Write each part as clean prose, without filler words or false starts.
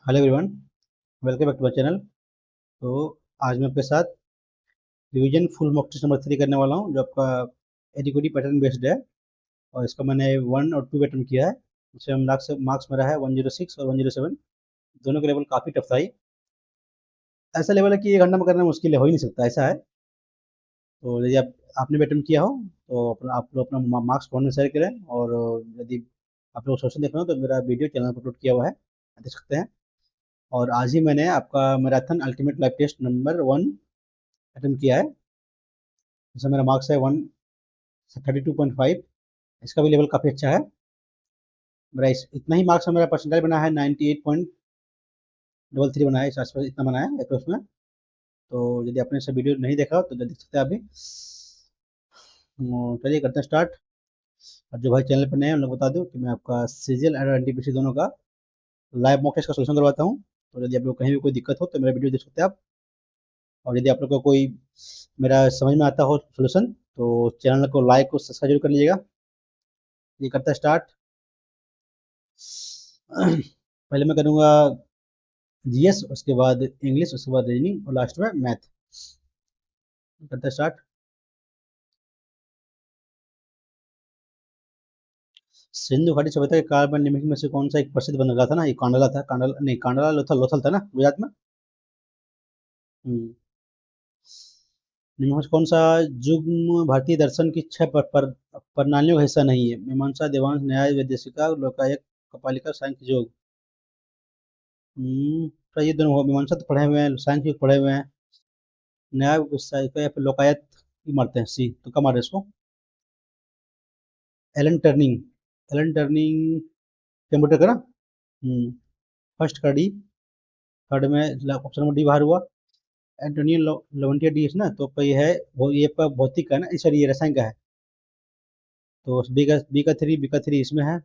Hello everyone, welcome back to my channel. तो आज मैं आपके साथ revision full mock test number 3 करने वाला हूं, जो आपका एडिक्वेटी पैटर्न बेस्ड है। और इसका मैंने 1 और 2 अटेम्प्ट किया है। इसमें मार्क्स मेरा है 106 और 107। दोनों के लेवल काफ़ी टफ था। ऐसा लेवल है कि 1 घंटा में करना मुश्किल है, हो ही नहीं सकता, ऐसा है। तो यदि आपने भी अटेम्प्ट किया हो तो आप लोग अपना मार्क्स कमेंट में शेयर करें। और यदि आप लोग सोशल देख रहे हो तो मेरा वीडियो चैनल पर अपलोड किया हुआ है, देख सकते हैं। और आज ही मैंने आपका marathon ultimate live test number 1 attempt किया है। इसमें मेरा मार्क्स है 132.5। इसका भी लेवल काफ़ी अच्छा है। मेरा इतना ही मार्क्स में मेरा परसेंटाइल बना है 98.33 बना है, इस आसपास इतना बना है अप्रोक्स में। तो यदि आपने सब वीडियो नहीं देखा तो देख सकते हैं अभी। चलिए करते हैं स्टार्ट। और जो भाई चैनल पर नए हैं उन लोग बता दूं कि मैं आपका सीजीएल और एनटीपीसी दोनों का लाइव मॉक टेस्ट का सोल्यूशन करवाता हूँ। तो यदि आप लोग कहीं भी कोई दिक्कत हो तो मेरा वीडियो देख सकते हैं आप। और यदि आप लोग को कोई मेरा समझ में आता हो सोल्यूशन तो चैनल को लाइक और सब्सक्राइब जरूर कर लीजिएगा। ये करता है स्टार्ट। पहले मैं करूँगा जीएस, उसके बाद इंग्लिश, उसके बाद रीजनिंग और लास्ट में मैथ। करते हैं स्टार्ट। सिंधु घाटी सभ्यता के काल में निम्नलिखित में से कौन सा एक प्रसिद्ध बंदरगाह था ना, ये कांडला था, कांडला नहीं, कांडला लोथल, लोथल था ना गुजरात में। हम्म। निम्न में से कौन सा युग्म भारतीय दर्शन की छह प्रणालियों का हिस्सा नहीं है? मीमांसा, देवांश, न्याय, वैदेशिका, लोकायत, कपालिका, सांख्य, योग। तो ये दोनों मीमांसा तो पढ़े हुए हैं, सांख्य योग पढ़े हुए हैं। न्याय या फिर लोकायत ही मारते हैं, सी तो कब मारे इसको। Alan Turing, Alan Turing computer का ना। फर्स्ट का डी, थर्ड में ऑप्शन नंबर डी बाहर हुआ। एंटोनियो लोवेंटिया डी ना, तो ये है ये आपका भौतिक का ना, सॉरी ये रसायन का है। तो बी का थ्री इसमें है।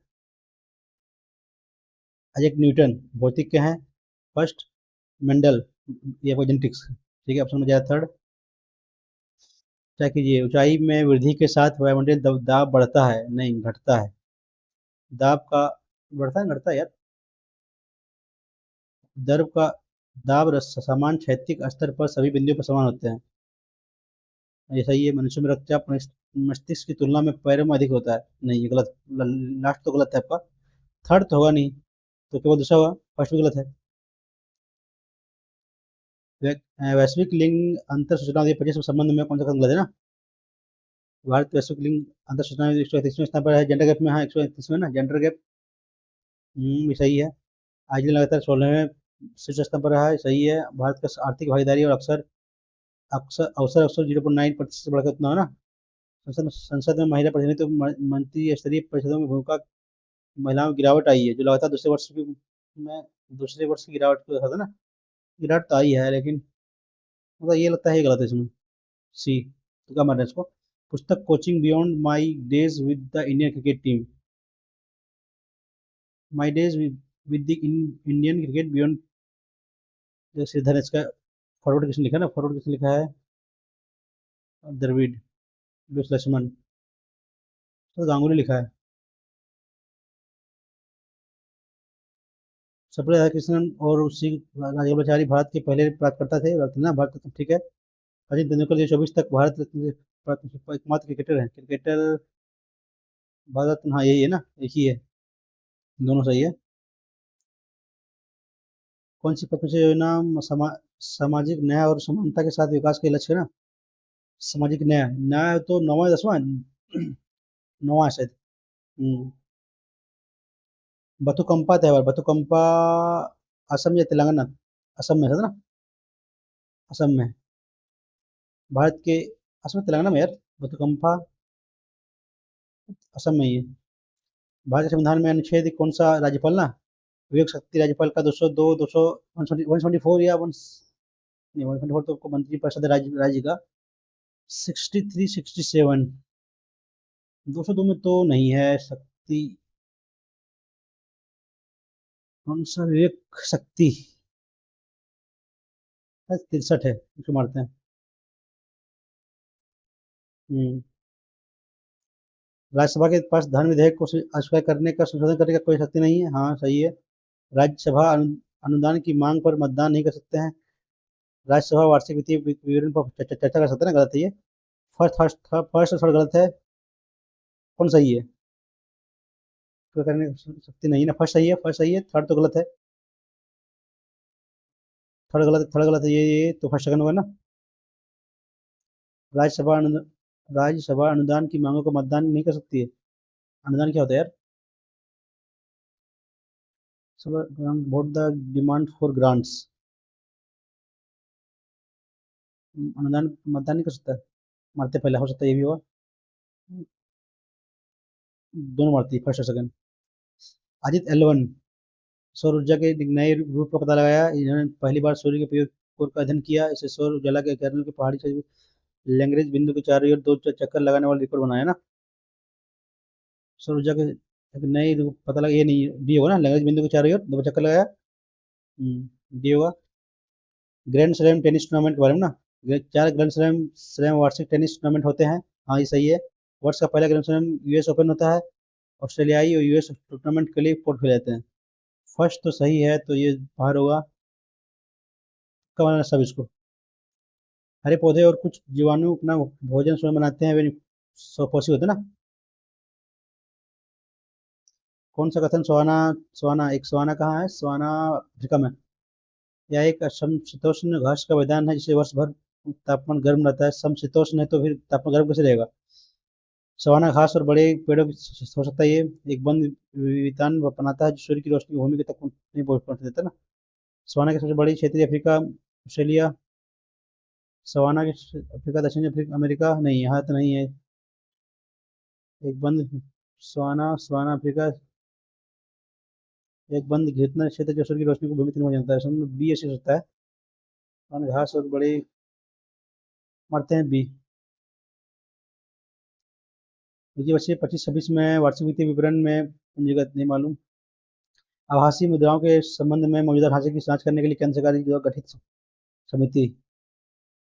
आइजैक न्यूटन भौतिक के हैं फर्स्ट। मेंडल ये आपका जेनेटिक्स, ठीक है, ऑप्शन में जाए थर्ड। क्या कीजिए, ऊंचाई में वृद्धि के साथ वायुमंडलीय दाब बढ़ता है, नहीं घटता है। दाब का बढ़ता है, घटता है यार। द्रव का दाब समान क्षैतिज स्तर पर सभी बिंदुओं पर समान होते हैं। ये सही है। मनुष्य में रक्तचाप मस्तिष्क की तुलना में पैरों में अधिक होता है, नहीं ये गलत। लास्ट तो गलत है आपका। थर्ड तो होगा नहीं, तो केवल दूसरा होगा, फर्स्ट भी गलत है। वैश्विक लिंग अंतर सूचना 25 के संबंध में कौन सा कदम गलत है ना। भारत वैश्विक लिंग अंतर सूचना 131वें स्थान पर है। जेंडर गैप में, हाँ 131 में ना जेंडर गैप। ये सही है। आज भी लगातार 16वें शीर्ष स्थान पर रहा है, सही है। भारत का आर्थिक भागीदारी और अक्सर अक्सर अवसर अक्सर 0.9% से बढ़कर उतना है ना। संसद में महिला प्रतिनिधित्व मंत्री स्तरीय परिषदों में भूमिका महिलाओं में गिरावट आई है, जो लगातार में दूसरे वर्ष की गिरावट को था ना। गिरावट तो आई है, लेकिन मतलब ये लगता है ये गलत है इसमें, सी तो क्या मानना है इसको। पुस्तक coaching beyond my days with the Indian cricket team, my days with the Indian cricket beyond Sridhar, इसका फॉरवर्ड किसने लिखा ना, फॉरवर्ड किसने लिखा है, द्रविड़, लक्ष्मण, तो गांगुली लिखा है। सप्रे राधाकृष्णन और उसी राजाचारी भारत के पहले प्राप्तकर्ता थे रत्न ना, भारत रत्न, ठीक है। सचिन तेंदुलकर जो 24 तक भारत रत्न के एकमात्र क्रिकेटर हैं, क्रिकेटर भारत रत्न, हाँ यही है ना, एक ही है। दोनों सही है। कौन सी पंचवर्षीय योजना सामाजिक न्याय और समानता के साथ विकास के लक्ष्य है ना। सामाजिक न्याय, न्याय तो 9वां 10वां, 9वां शायद। हम्म, बथुकंपा त्योहार, बथुकंपा असम या तेलंगाना, असम में है ना, असम में। भारत के असम तेलंगाना में यार, बथुकंपा असम में ही है। भारत के संविधान में अनुच्छेद कौन सा राज्यपाल ना, विवेक शक्ति राज्यपाल का 202, 200, 174 या 1 नहीं, 124 तो मंत्री परिषद है राज्य का। 63, 67, 202 में तो नहीं है शक्ति। कौन सा विवेक शक्ति, 63 है, इसको मारते हैं। हम्म। राज्यसभा के पास धन विधेयक को अस्वीकार करने का, संशोधन करने का कोई शक्ति नहीं है, हाँ सही है। राज्यसभा अनुदान की मांग पर मतदान नहीं कर सकते हैं। राज्यसभा वार्षिक वित्तीय विवरण पर चर्चा कर सकते हैं ना, गलत है ये। फर्स्ट फर्स्ट फर्स्ट थर्ड गलत है, कौन सही है? तो करने की शक्ति नहीं है ना, फर्स्ट सही है, फर्स्ट सही है, थर्ड तो गलत है। थर्ड गलत है, ये तो फर्स्ट सेकंड होगा ना। राज्यसभा अनुदान, राज्यसभा अनुदान की मांगों का मतदान नहीं कर सकती है। अनुदान क्या होता है यार? Vote the demand for grants. अनुदान मतदान नहीं कर सकता, मारते पहले हो सकता है, ये भी हुआ। दोनों मारती है, फर्स्ट और सेकंड। अजित एल1, सौर ऊर्जा के एक नए रूप का पता लगाया। इन्होंने पहली बार सूर्य के प्रयोग का अध्ययन किया। इसे सौर उजाला के किरणों की पहाड़ी से लैग्रेंज बिंदु के चारों ओर दो चक्कर लगाने वाला रिकॉर्ड बनाया ना। सौर ऊर्जा के एक नए रूप पता लगा, ये नहीं डी होगा ना, लैग्रेंज बिंदु के चारों ओर दो चक्कर लगाया। डी होगा। ग्रैंड स्लैम टेनिस टूर्नामेंट के बारे में ना, चार ग्रैंड स्लैम स्लैम वार्षिक टेनिस टूर्नामेंट होते हैं। हाँ, ये सही है। वर्ष का पहला ग्रैंड स्लैम यूएस ओपन होता है। ऑस्ट्रेलियाई और यूएस टूर्नामेंट के लिए पोर्ट खेले जाते हैं। फर्स्ट तो सही है, तो ये बाहर होगा। कब बनाना सब इसको? हरे पौधे और कुछ जीवाणु अपना भोजन स्वयं बनाते हैं, वे स्वपोषी होते हैं ना। कौन सा कथन सवाना, सवाना कहाँ है? सवाना अफ्रीका में। यह एक समशीतोष्ण घास का मैदान है जिसे वर्ष भर तापमान गर्म रहता है। समशीतोष्ण है तो फिर तापमान गर्म कैसे रहेगा? सवाना घास और बड़े पेड़ों की हो सकता है ये। एक बंद वितान बनाता है जो सूर्य की रोशनी भूमि के तक नहीं पहुंच देता ना। सवाना की सबसे बड़ी क्षेत्रीय अफ्रीका, ऑस्ट्रेलिया। सवाना के अफ्रीका, दक्षिण अफ्रीका, अमेरिका नहीं, यहाँ तो नहीं है। एक बंद सवाना, सवाना अफ्रीका, एक बंद घेरना क्षेत्र जो सूर्य की रोशनी को भूमि तक नहीं पहुंचाता है। समझ बी ऐसे होता है। सवाना घास और बड़े, मरते हैं बी। देखिए बच्चे 25-26 में वार्षिक वित्तीय विवरण में पंजीकृत नहीं मालूम। आभासी मुद्राओं के संबंध में मौजूदा ढांचे की जांच करने के लिए केंद्र सरकार द्वारा गठित समिति,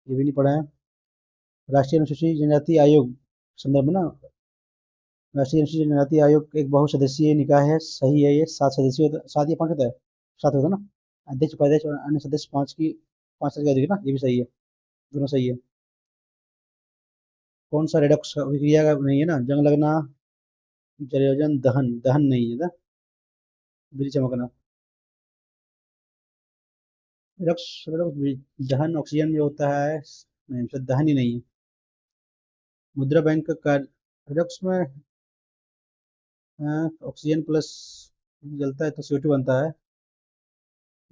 ये भी नहीं पढ़ा है। राष्ट्रीय अनुसूचित जनजाति आयोग संदर्भ में ना, राष्ट्रीय अनुसूचित जनजाति आयोग एक बहुसदस्यीय निकाय है। सही है, ये 7 सदस्यीय होता, 7 या 5 होता है, 7 होता है ना। अध्यक्ष, उपाध्यक्ष और अन्य सदस्य 5 सदस्य अधिक ना, ये भी सही है, दोनों सही है। कौन सा रेडॉक्स अभिक्रिया का नहीं है ना? जंग लगना, जलयोजन, दहन, दहन नहीं है ना, बिजली चमकना। रेडॉक्स, रेडॉक्स दहन ऑक्सीजन में होता है, नहीं सर, दहन ही नहीं है। मुद्रा बैंक का कार्य, रेडॉक्स में ऑक्सीजन प्लस जलता है तो CO2 बनता है।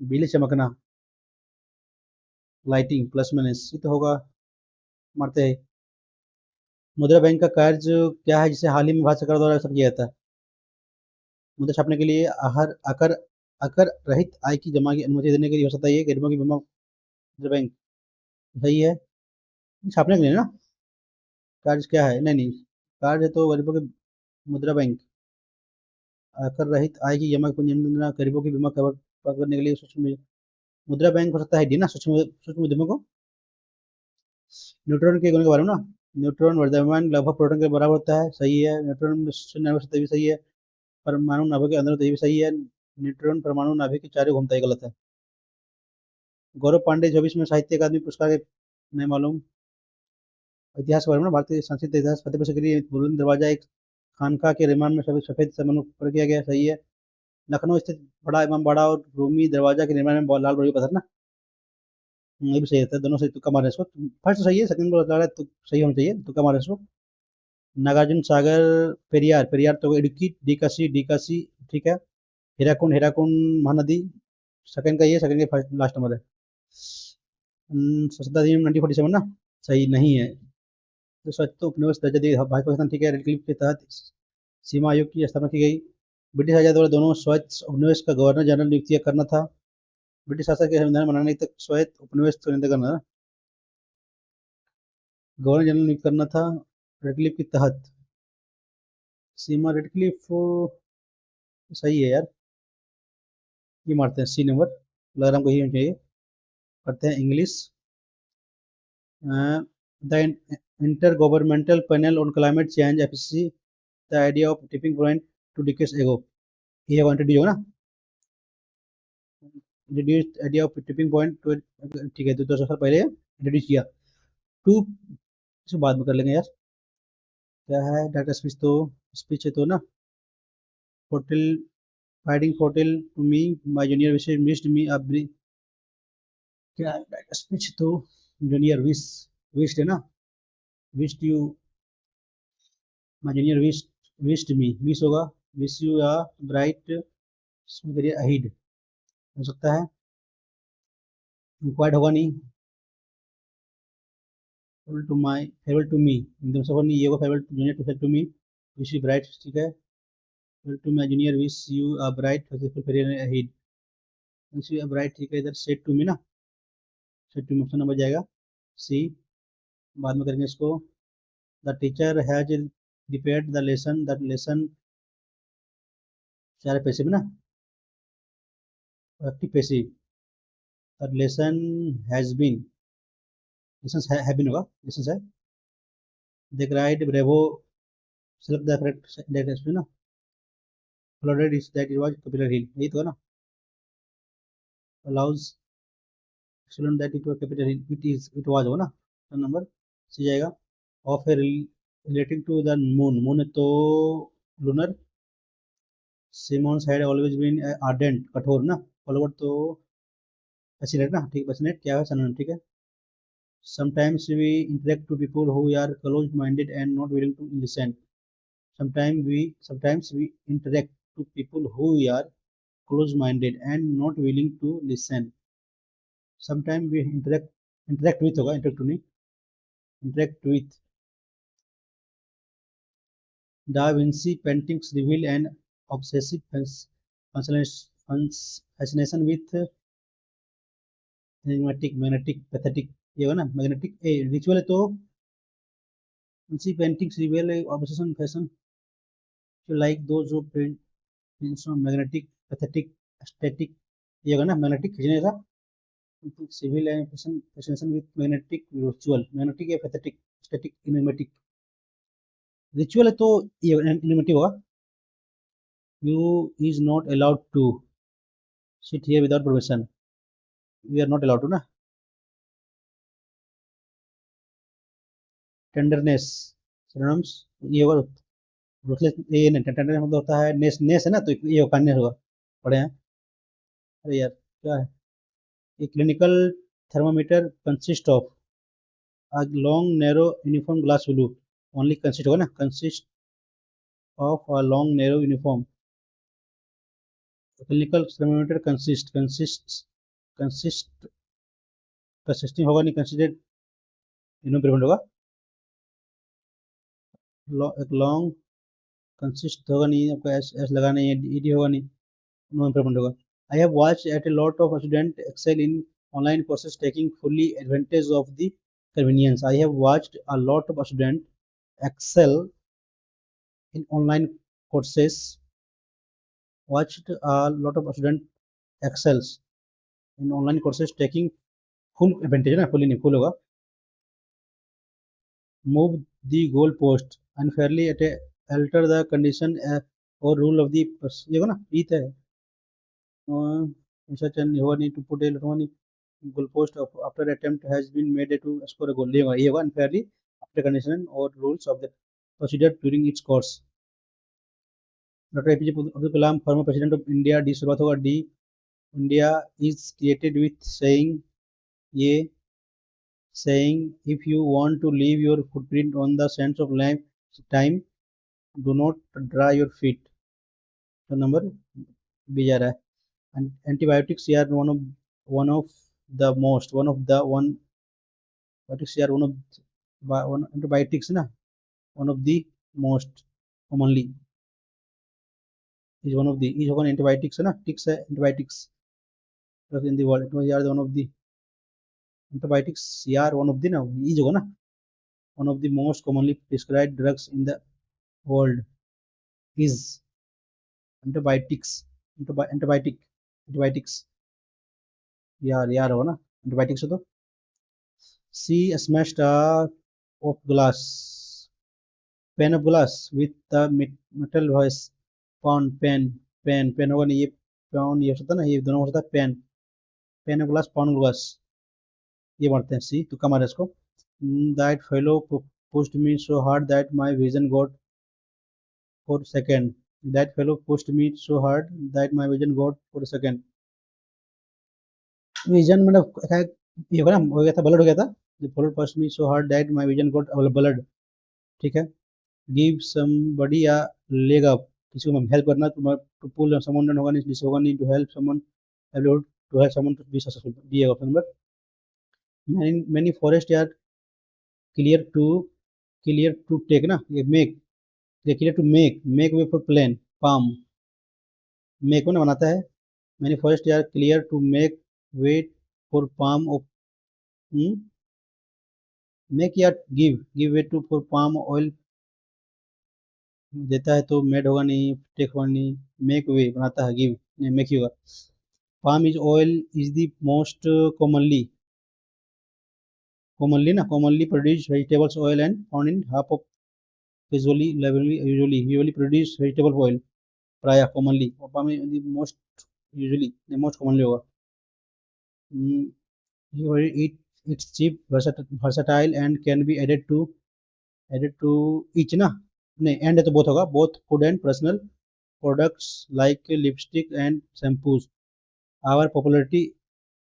बिजली चमकना, लाइटिंग, प्लस माइनस, ये तो होगा, मारते हैं। मुद्रा बैंक का कार्य क्या है जिसे हाल ही में भारत सरकार द्वारा सब किया जाता है? मुद्रा छापने के लिए आहार आकर आकर रहित आय की जमा की अनुमति देने के लिए हो सकता है, ये गरीबों की बीमा। मुद्रा बैंक सही है, छापने के लिए ना। कार्य क्या है? नहीं नहीं, कार्य तो गरीबों के, मुद्रा बैंक आकर रहित आय की जमा पूंजी गरीबों की बीमा कवर प्राप्त करने के लिए सूक्ष्म मुद्रा बैंक हो सकता है डी ना, सूक्ष्म सूक्ष्म उद्यमों को। न्यूट्रॉन के गुण के बारे में ना, न्यूट्रॉन वर्धमान लगभग प्रोटॉन के बराबर होता है, सही है। न्यूट्रॉन में शून्य आवेश होता है, ये भी सही है। परमाणु नाभिक के अंदर होता है, ये भी सही है। न्यूट्रॉन परमाणु नाभिक के चारों घूमता है, गलत है। गौरव पांडे 24 में साहित्य अकादमी पुरस्कार के, नहीं मालूम। इतिहास के बारे में ना, भारतीय संस्कृत इतिहास फतेहपुर सीकरी बुलंद दरवाजा एक खानका के निर्माण में सभी सफेद समन्वय पर किया गया, सही है। लखनऊ स्थित बड़ा इमाम बाड़ा और रूमी दरवाजा के निर्माण में लाल बड़ी पत्थर ना, ये भी सही रहता है, दोनों सही। तुक्का मारे इसको, फर्स्ट सही है, सेकंड को लग रहा है तो सही होना चाहिए, तुक्का मारे इसको। नागार्जुन सागर, पेरियार, पेरियार तो इडुक्की, डी का सी, ठीक है। हीराकुंड, हीराकुंड महानदी, सेकंड का ये, सेकंड के फर्स्ट लास्ट नंबर है। स्वच्छता अधिनियम 1947 ना, सही नहीं है। तो स्वच्छ उपनिवेश दर्जा दी भाजपा शासन, ठीक है। रेड क्लिफ के तहत सीमा आयोग की स्थापना की गई। ब्रिटिश राजा द्वारा दोनों स्वच्छ उपनिवेश का गवर्नर जनरल नियुक्त करना था। ब्रिटिश शासन के संविधान बनाने तक स्वायत्त उपनिवेश को नियंत्रित करना था, गवर्नर जनरल नियुक्त करना था। रेडक्लिफ के तहत सीमा, रेडक्लिफ सही है यार, ये मारते हैं सी नंबर, लग रहा हमको यही होना चाहिए। करते हैं English. The inter governmental panel on climate change FC the idea of tipping point 2 decades एगो, ये वन टू डी होगा ना। Reduce idea of tipping point तो ठीक है, तो 200 साल पहले इंट्रोड्यूस किया। टू से बाद में कर लेंगे यार। क्या है डाटा स्पीच है तो ना, hotel fighting hotel to me my junior wished me a क्या है डाटा स्पीच तो जूनियर विश्ड है ना, wished you my junior wished me, wish होगा wish you a bright ahead हो सकता है। इंक्वायर्ड होगा नहीं, farewell to my farewell to me एकदम से नहीं, ये होगा farewell junior to to me wish you bright, ठीक है। Farewell to my junior wish you a bright successful career ahead, wish you a bright, ठीक है। इधर सेड टू मी ना, said to me option number जाएगा C. बाद में करेंगे इसको। The teacher has prepared the lesson, the lesson चार पैसे में ना, active passive, the lesson has been, lesson have been होगा, लेसन है। They cried bravo, select the correct direction ना, flooded is that it was Capitol Hill, यही तो है ना। Allows excellent that it was Capitol Hill, it was हो ना, तो नंबर सी जाएगा। Of a relating to the moon, moon है तो lunar. Simmons had always been ardent, कठोर ना, फॉलोवर्ड तो पैसिनेट ना, ठीक, पैसिनेट क्या है सनन, ठीक है। Sometimes we interact to people who are close minded and not willing to listen, sometimes we interact to people who are close minded and not willing to listen, sometimes we interact with होगा, interact to नहीं, interact with। Da Vinci paintings reveal an obsessive fascination with magnetic pathetic, ये होगा ना magnetic, a ritual है तो Vinci paintings reveal a obsession fashion to like those who paint magnetic pathetic aesthetic, ये होगा ना magnetic खींचने का, civil and fascination with magnetic ritual, magnetic या pathetic aesthetic इनमेटिक, रिचुअल है तो ये इनमेटिव होगा। You is not allowed to sit here without permission, we are not allowed to ना। टेंडरनेस synonyms, ये होगा ruthless, ये नहीं, टेंडरनेस मतलब होता है नेस, नेस है ना, तो ये काइंडनेस होगा, पढ़े हैं। अरे यार क्या है, ये clinical thermometer consist of a long narrow uniform glass blue, only consist होगा ना, consist of a long narrow uniform, clinical thermometer consist consisting होगा नहीं, considered इन्हों प्रिवेंट होगा। एक लॉन्ग कंसिस्ट होगा नहीं, आपको एस एस लगाना है, ईडी होगा नहीं, नो इम्प्रूवमेंट होगा। I have watch at a lot of student excel in online courses taking fully advantage of the convenience, I have watched a lot of student excel in online courses, watched a lot of student excels in online courses taking full advantage ना, fully नहीं, full होगा। move the goal post unfairly at a alter the condition or rule of the ये होगा ना, ईथ है such an you need to put a electronic goal post of after attempt has been made to score a goal, ये होगा unfairly after condition or rules of the procedure during its course। Doctor APJ Abdul Kalam former president of India, D शुरुआत होगा D, India is created with saying, ये saying if you want to leave your footprint on the sands of life time, do not dry your feet, तो number B जा रहा है। Antibiotics यार one of the most one of the one antibiotics यार one antibiotics ना, one of the most commonly is one of the is होगा antibiotics है ना, टिक्स है antibiotics in the world, it was यार one of the antibiotics यार one of the ना, is होगा ना, one of the most commonly prescribed drugs in the world is antibiotics, antibiotics यार होगा ना, antibiotics हो तो। सी smashed a of glass pane of glass with the metal voice, pound pen pen pen होगा नहीं, ये pound ये हो सकता है ना, ये दोनों हो सकता है pen, pen glass pound glass, ये मारते हैं सी, तुक्का मारे इसको। That fellow pushed me so hard that my vision got for second, that fellow pushed me so hard that my vision got for second. Vision मतलब ये होगा ना, हो गया था ब्लड, हो गया था। The fellow pushed me so hard that my vision got blood, ठीक है। Give somebody a leg up, किसी को हेल्प करना, टू पुल समवन होगा नहीं, होगा नहीं, to help someone, to help someone to be successful, D है option number. Many forest are clear to take ना, ये मेक, ये clear to make way for plain palm, make को ना बनाता है। Many forest are clear to make way for palm of, make या give way to for palm oil, देता है तो मेड होगा नहीं, टेक होगा नहीं, मेक वे बनाता है, गिव नहीं, मेक ही होगा। Palm is oil is the most commonly produced vegetables oil and found in half of usually produce vegetable oil, प्रायः commonly, palm is the most usually the most commonly होगा। It's cheap, versatile and can be added to each ना, नहीं and है तो both होगा, both food and personal products like lipstick and shampoos, our popularity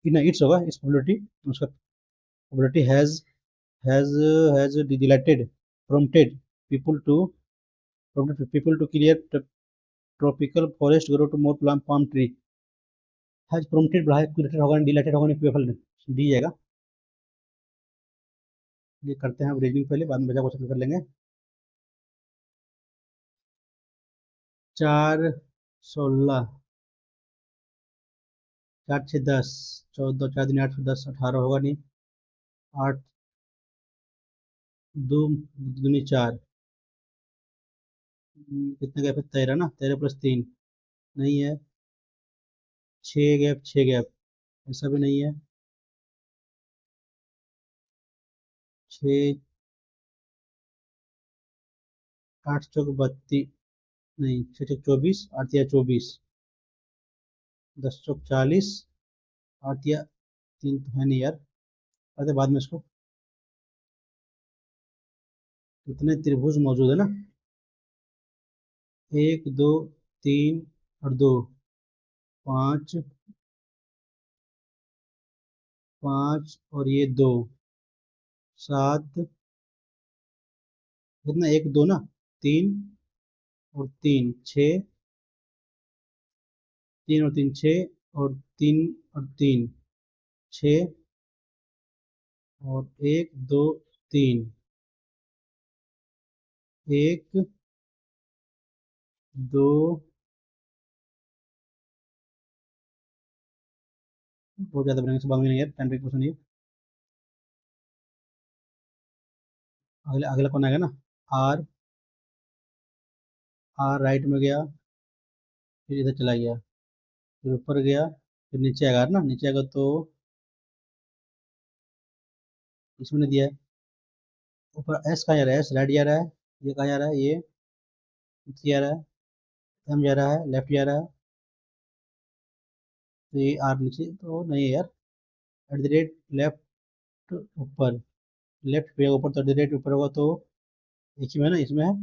in its होगा, its popularity, उसका popularity has delighted, prompted people to clear tropical forest, grow to more palm tree, has prompted बढ़ाया, created होगा, delighted होगा नहीं, people D जाएगा। ये करते हैं अब रीजनिंग पहले, बाद में बचा क्वेश्चन कर लेंगे। 4 16, 4 6 10, 14, 4 दिन 8, 10 18 होगा नहीं, 8 2 दूनी 4, कितने गैप है, 13 ना, 13 + 3 नहीं है, 6 गैप, 6 गैप, ऐसा भी नहीं है, 6 8 चौक 32, नहीं 6 चौक 24, 8 या 24, 10 चौक 40, 8 या 3 तो है नहीं यार, अरे बाद में इसको, कितने त्रिभुज मौजूद है ना, 1 2 3 और 2, 5 5 और ये 2, 7, कितना 1 2 ना, 3 और 3 6, 3 और 3 6 और 3 और 3 6 और 1 2 3, 1 2, बहुत ज़्यादा बनाने से बाद में नहीं यार, 10% ये, अगला अगला कौन आएगा ना, आर, आर राइट में गया, फिर इधर चला गया, फिर ऊपर गया, फिर नीचे आएगा ना, नीचे आएगा तो इसमें ने दिया है, ऊपर एस कहाँ जा रहा है, एस राइट जा रहा है, ये कहाँ जा रहा है, ये जा रहा है, एम जा रहा है, लेफ्ट जा रहा है, तो ये आर नीचे तो नहीं है यार, एट द रेट लेफ्ट ऊपर, लेफ्ट पे ऊपर, तो एट द रेट ऊपर होगा तो एक ही में ना, इसमें है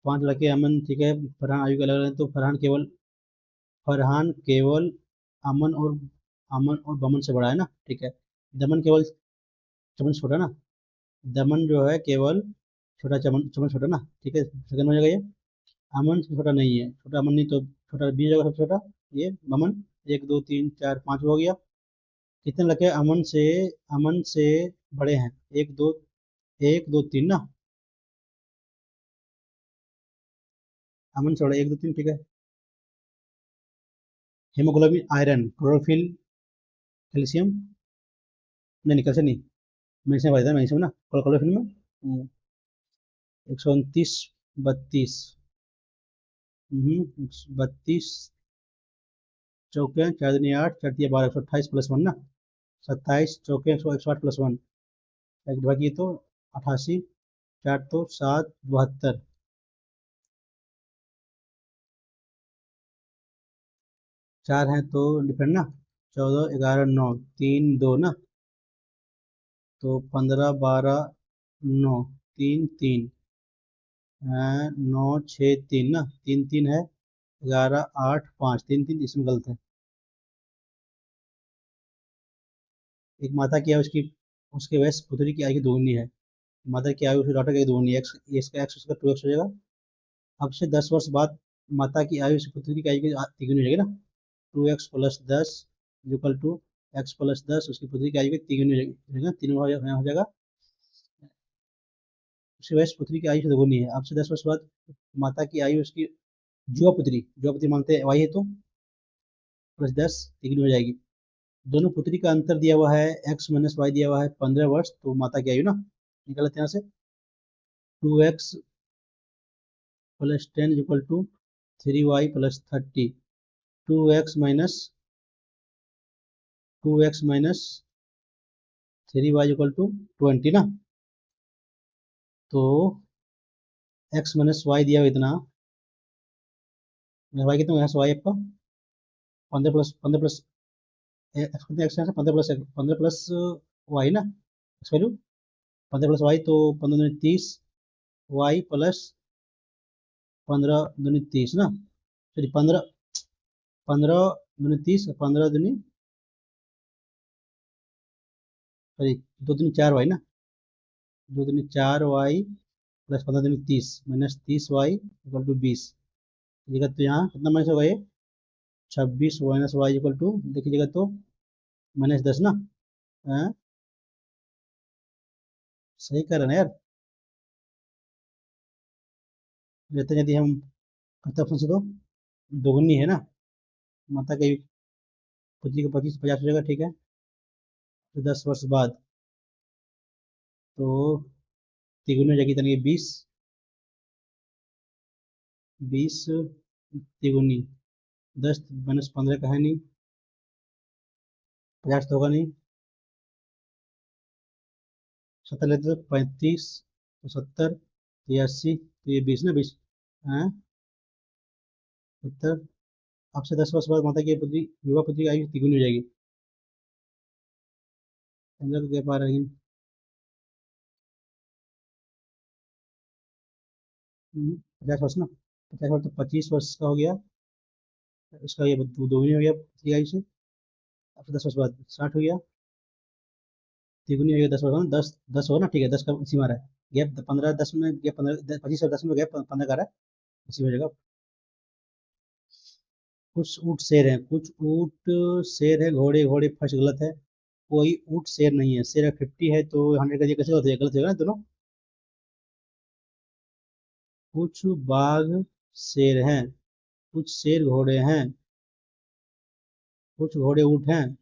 5 लड़के अमन, ठीक है, फरहान आयु के अलग अलग, तो फरहान केवल अमन और बमन से बड़ा है ना, ठीक है। दमन केवल चमन से छोटा ना, दमन जो है केवल छोटा, चमन चमन छोटा ना, ठीक है, सेकंड हो जाएगा ये। अमन से छोटा नहीं है, छोटा अमन नहीं तो छोटा बी जगह सबसे छोटा, ये बमन। 1 2 3 4 5 हो गया, कितने लड़के अमन से बड़े हैं, 1 2 3 ना, अमन से बड़ा 1 2 3, ठीक है। हेमोग्लोबिन, आयरन, क्लोरोफिल, कैल्शियम, नहीं निकल से नहीं, मैग्नीशियम बताया था, मैग्नीशियम ना, क्लोरोफिल में 129 32, 32 चौके 4 दूनी 8, 4 तिया 12, 128 + 1 ना, 27 चौके 108 + 1, एक बाकी तो 88, 4 तो 7 72, 4 हैं तो डिफरेंट ना, 14, 11, 9, 3, 2 ना, तो 15, 12, 9, 3, 3, 9, 6, 3 ना, 3, 3 है, 11, 8, 5, 3, 3 इसमें गलत है। एक माता की आयु उसकी उसके वयस पुत्री की आयु की दोगुनी है। मदर की आयु उसके डॉटर की दोगुनी है, एक्स इसका एक्स उसका 2x हो जाएगा। अब से 10 वर्ष बाद माता की आयु से पुत्री की आयु की तिगुनी हो जाएगी ना, 2x plus 10 equal to x plus 10, उसकी पुत्री की आयु की तिगुनी हो जाएगी, तीन हो जाएगा। उसकी वयस पुत्री की आयु से दोगुनी है। अब से 10 वर्ष बाद माता की आयु उसकी जुआ पुत्री मानते हैं वाई है, तो प्लस 10 तिगुनी हो जाएगी। दोनों पुत्री का अंतर दिया हुआ है x माइनस वाई दिया हुआ है 15 वर्ष, तो माता की आयु ना निकाल लेते हैं यहाँ से, 2x plus 10 equal to 3y plus 30, 2x minus 3y equal to 20 ना, तो x माइनस वाई दिया हुआ इतना, वाई कितना यहाँ से वाई आपका 15 प्लस एक्स कितना, एक्स 15 प्लस वाई ना, एक्स वैल्यू 15 प्लस वाई, तो 15 दूनी 30, वाई प्लस 15 दूनी 30 ना, सॉरी 15 15 दूनी 30, 15 दूनी सॉरी 2 दूनी 4 वाई ना, 2 दूनी 4 वाई प्लस 15 दूनी 30 माइनस 30 वाई इक्वल टू 20। जगह तो यहाँ कितना माइनस होगा ये, 26 माइनस वाई इक्वल टू देखिएगा तो -10 ना। हाँ, सही कर रहे हैं ना यार। लेते हैं यदि हम करते ऑप्शन से, तो दोगुनी है ना, माता की पुत्री का 25 50 हो जाएगा, ठीक है। तो 10 वर्ष बाद तो तिगुनी हो जाएगी, यानी 20, 20 तिगुनी 10 माइनस 15 का है नहीं, 50 तो होगा नहीं, 70 लेते तो 35, तो 70, तो ये 80, तो ये 20 ना, 20 हाँ 70। अब से 10 वर्ष बाद माता की पुत्री युवा पुत्री की आयु तिगुनी हो जाएगी, समझा तो क्या पा रहे हैं। 50 वर्ष ना, 50 वर्ष तो 25 वर्ष का हो गया, इसका ये दोगुनी हो गया पुत्री की आयु से। अब से 10 वर्ष बाद 60 हो गया, तिगुनी हो गया 10 वर्ष में, 10 10 हो ना, ठीक है, 10 का इसी में आ रहा है गैप, 15 10 में गैप, 15 25 और 10 में गैप 15 का आ रहा है, इसी में हो जाएगा। कुछ ऊँट शेर हैं, कुछ ऊँट शेर है, घोड़े घोड़े फर्स्ट गलत है, कोई ऊँट शेर नहीं है, शेर 50 है, तो 100 का ये कैसे होता है, गलत होगा ना दोनों। कुछ बाघ शेर हैं, कुछ शेर घोड़े हैं, कुछ घोड़े ऊँट हैं,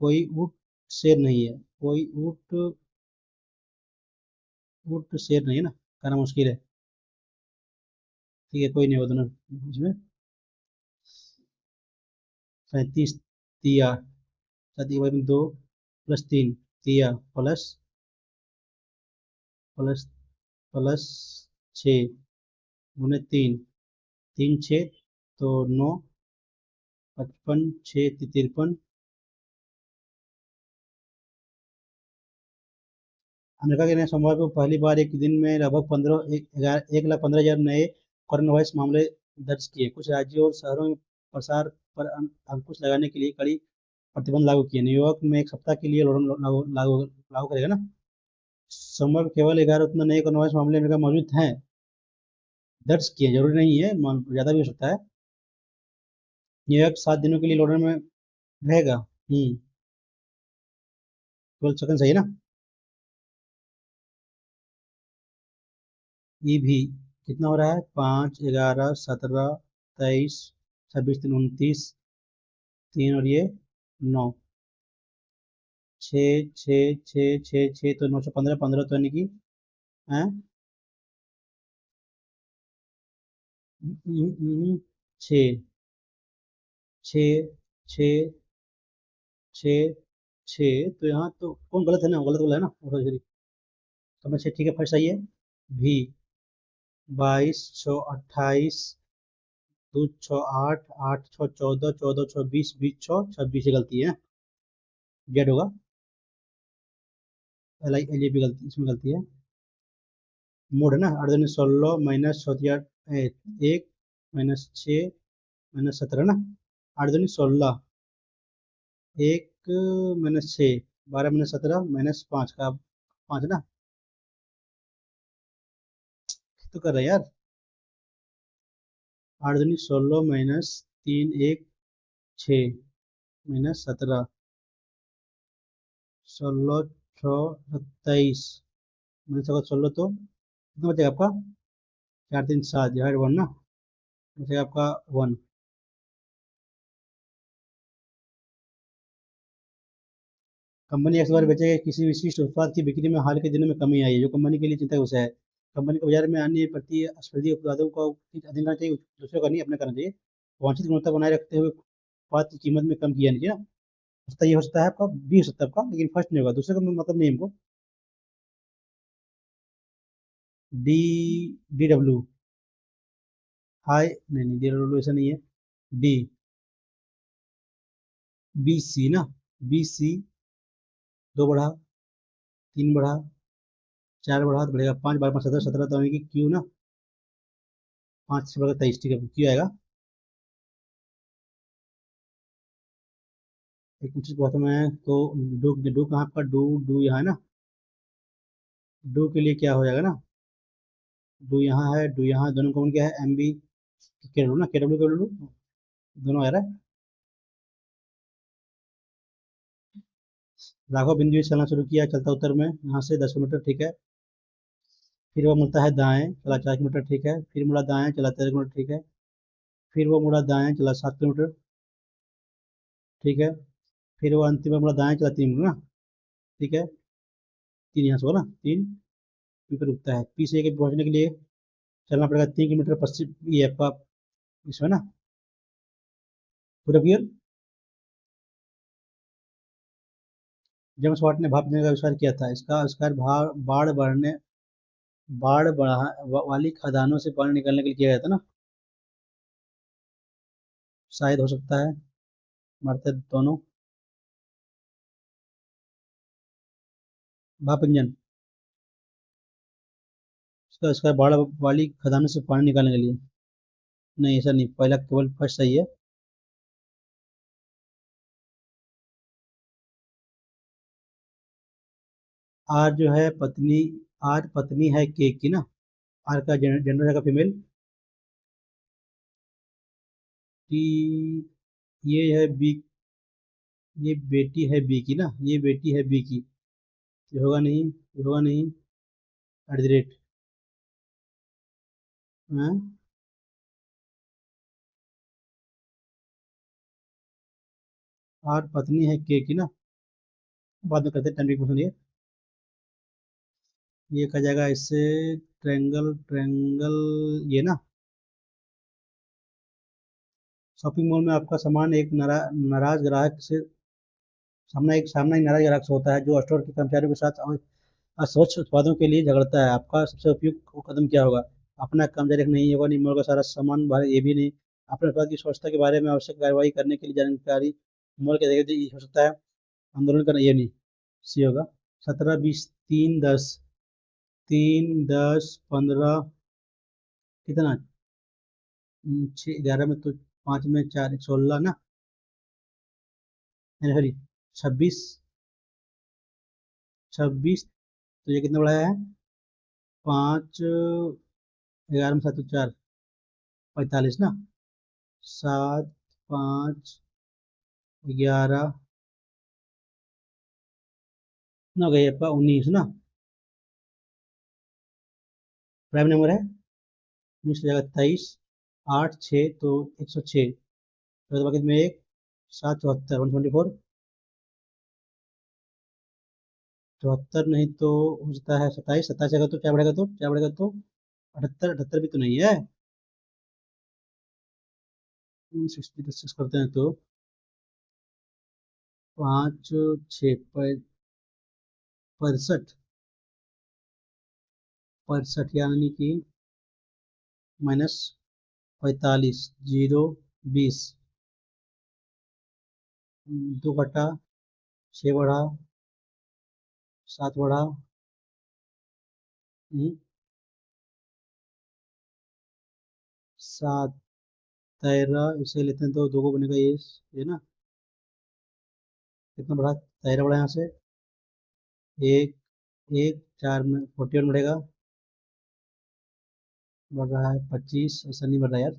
कोई ऊँट शेर नहीं है, कोई ऊँट ऊँट शेर नहीं है ना, कहना मुश्किल है। ठीक है, कोई नहीं, वो दोनों इसमें 37 तिया, 7 2 प्लस 3 तिया प्लस प्लस 6 गुने 3, 3 6, तो 9, 55 6 53। अमेरिका के नए सोमवार को पहली बार एक दिन में लगभग 1,15,000 नए कोरोना वायरस मामले दर्ज किए। कुछ राज्यों और शहरों में प्रसार पर अंकुश लगाने के लिए कड़ी प्रतिबंध लागू किए। न्यूयॉर्क में एक सप्ताह के लिए लॉकडाउन लागू लागू लागू करेगा ना। सोमवार को केवल 11 उतना नए कोरोना वायरस मामले अमेरिका में मौजूद हैं, दर्ज किए, जरूरी नहीं है, ज़्यादा भी हो सकता है। न्यूयॉर्क 7 दिनों के लिए लॉकडाउन में रहेगा। 12 सेकंड सही है ना। ई भी कितना हो रहा है, 5 11 17 23 26 3 29, 3 और ये 9, 6 6 6 6 6, तो 915 15, तो यानी कि हैं 6 6 6 6 6, तो यहाँ तो कौन गलत है ना, गलत वाला है ना, सॉरी, तो मैं 6 ठीक है, फर्स्ट सही है। भी 22 6 28 दो छः आठ, आठ छः 14, 14 छः 20, 20 छः 26 ये गलती है, जेड होगा। एल आई एल ये भी गलती, इसमें गलती है। मोड है ना, 8 दूनी 16 माइनस 6 1 -6 -17 ना, 8 दूनी 16, 1 -6, 12 - 17 -5 का 5 ना, तो कर रहे हैं यार। 8 दूनी 16 -3 1 6 -17, 16 6 27 -16 तो कितना बचेगा आपका, 4 3 7 डिवाइड 1 ना, बचेगा आपका 1। कंपनी एक्स बार बेचे गए किसी विशिष्ट उत्पाद की बिक्री में हाल के दिनों में कमी आई है, जो कंपनी के लिए चिंता का विषय है। कंपनी को बाजार में अन्य प्रतिस्पर्धी उत्पादों का अधीन करना चाहिए, दूसरों का नहीं, अपना करना चाहिए। वांछित गुणवत्ता बनाए रखते हुए उत्पाद की कीमत में कम किया नहीं चाहिए ना। सस्ता ये हो सकता है आपका, बी हो सकता है आपका, लेकिन फर्स्ट नहीं होगा, दूसरे का मतलब नहीं हमको। डी, DW, हाई नहीं नहीं, DW ऐसा नहीं है। डी, BC ना, BC, 2 बढ़ा, 3 बढ़ा, 4 बढ़ा तो बढ़ेगा 5, 12 5 17 17, तो यानी कि क्यू ना, 5 से बढ़कर 23, ठीक है, क्यू आएगा। एक चीज बहुत मैं तो, डू डू कहाँ आपका, डू डू यहाँ है ना, डू के लिए क्या हो जाएगा ना, डू यहाँ है, डू यहाँ, दोनों कौन क्या है, MB के डब्ल्यू ना, KW दोनों आ रहा है। राघव बिंदु से चलना शुरू किया, चलता उत्तर में यहाँ से 10 किलोमीटर, ठीक है। फिर वो मुड़ता है दाएं, चला 4 किलोमीटर, ठीक है। फिर मुड़ा दाएं, चला 13 किलोमीटर, ठीक है। फिर वो मुड़ा दाएं, चला 7 किलोमीटर, ठीक है। फिर वो अंतिम में मुड़ा दाएं, चला 3 किलोमीटर ना, ठीक है। 3 यहाँ से होगा ना, 3 पी पर रुकता है, पी से ए के पहुंचने के लिए चलना पड़ेगा 3 किलोमीटर पश्चिम, ये आपका इसमें ना, पूरा क्लियर। जेम्स वाट ने भाप देने का आविष्कार किया था, इसका आविष्कार बाढ़ वाली खदानों से पानी निकालने के लिए किया गया था ना, शायद हो सकता है, मरते दोनों। भाप इंजन, इसका आविष्कार बाढ़ वाली खदानों से पानी निकालने के लिए, नहीं ऐसा नहीं, पहला केवल फर्स्ट सही है। आर जो है पत्नी, आर पत्नी है के की ना, आर का जेंडर रहेगा फीमेल। टी, ये है बी, ये बेटी है बी की ना, ये बेटी है बी की, ये होगा नहीं, ये होगा नहीं, एट द रेट, आर पत्नी है के की ना, बाद में करते हैं 10 ये। ये कहा जाएगा इससे, ट्रेंगल ट्रेंगल, ये ना, शॉपिंग मॉल में आपका सामान एक नाराज ग्राहक से, सामना एक नाराज ग्राहक से होता है, जो स्टोर के कर्मचारियों के साथ अस्वच्छ उत्पादों के लिए झगड़ता है। आपका सबसे उपयुक्त कदम क्या होगा, अपना कर्मचारी नहीं होगा, नहीं मॉल का सारा सामान बाहर, ये भी नहीं, अपने उत्पाद की स्वच्छता के बारे में आवश्यक कार्रवाई करने के लिए जानकारी मॉल के देखते ये हो सकता है, आंदोलन करना, ये नहीं, सी होगा। 17 20 3 10, 3 10 15, कितना, 6 11 में तो, 5 में 4 16 ना, सॉरी 26, 26, तो ये कितना बड़ा है, 5 11 में 7 तो 4, 45 ना, 7 5 11 ना, गई आपका 19 ना, प्राइम नंबर है, 19 हो जाएगा 23, 8 6 तो 106, तो बाकी में एक, 7 74, 124, 74 नहीं तो हो सकता है 27, 27 जगह तो क्या बढ़ेगा, तो क्या बढ़ेगा तो 78, 78 भी तो नहीं है, 66 करते हैं तो 5 6 65, 65 यानी कि माइनस 45, 0, 20, 2 घटा, 6 बढ़ा, 7 बढ़ा, 7 13, इसे लेते हैं तो 2 को बनेगा ये ना, कितना बढ़ा, 13 बढ़ा यहाँ से, एक, एक 4 में 41 बढ़ेगा, बढ़ रहा है 25, ऐसा नहीं बढ़ रहा यार,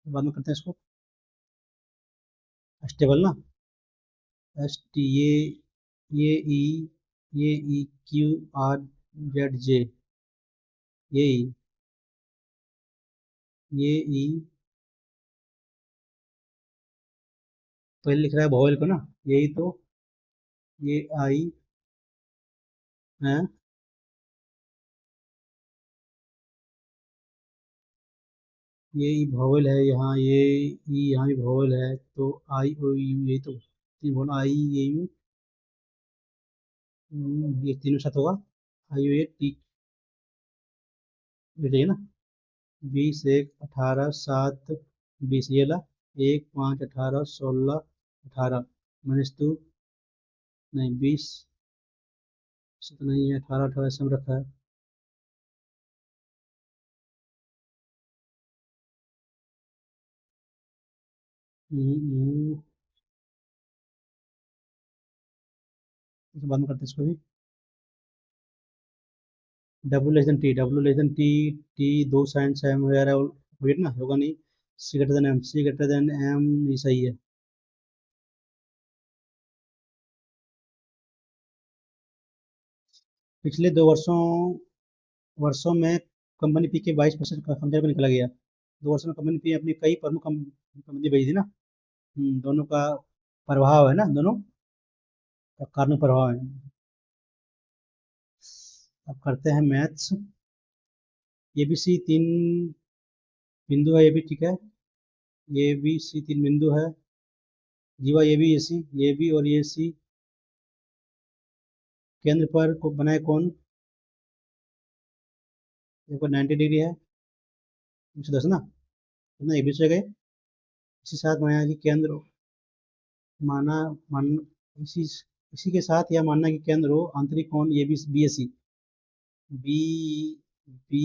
बाद में करते हैं इसको, स्टेबल ना, एस टी, ये E Q R Z J, ये ई, ये ई, पहले लिख रहा है वोवेल को ना, यही तो, ये आई है, ये ई वोवेल है यहाँ, ये ई यहाँ भी वोवेल है, तो आई ओ यू, यही तो तीन बोल, आई ए यू, ये तीनों साथ होगा, आई ओ ए टी, ये ना, 20, 1, 18, 7, 20, ये ला, 1, 5, 18, 16, 18, माइनस 2, नहीं 20 से तो नहीं है, 18, 18 से हम रखा है, इसके बाद में करते हैं इसको भी, W less than T, T दो साइन सेम वगैरह वेट ना होगा नहीं, सी ग्रेटर देन एम, सी ग्रेटर देन एम, ये सही है, पिछले 2 वर्षों में कंपनी पी के 22% का समझौता निकला गया, 2 वर्षों में कंपनी पी अपनी कई प्रमुख कंपनी भेजी थी ना, दोनों का प्रभाव है ना, दोनों का कारण प्रभाव है। अब करते हैं मैथ्स, ए बी सी 3 बिंदु है, ये भी ठीक है, ए बी सी 3 बिंदु है, जीवा ए बी और ये सी केंद्र पर बनाए कौन, देखो 90 डिग्री है, 110 ना, कितना ए बी से गए, इसी साथ बनाया कि केंद्र, माना मान इसी इसी के साथ यह मानना कि केंद्र हो आंतरिक कोण A B B S C, B B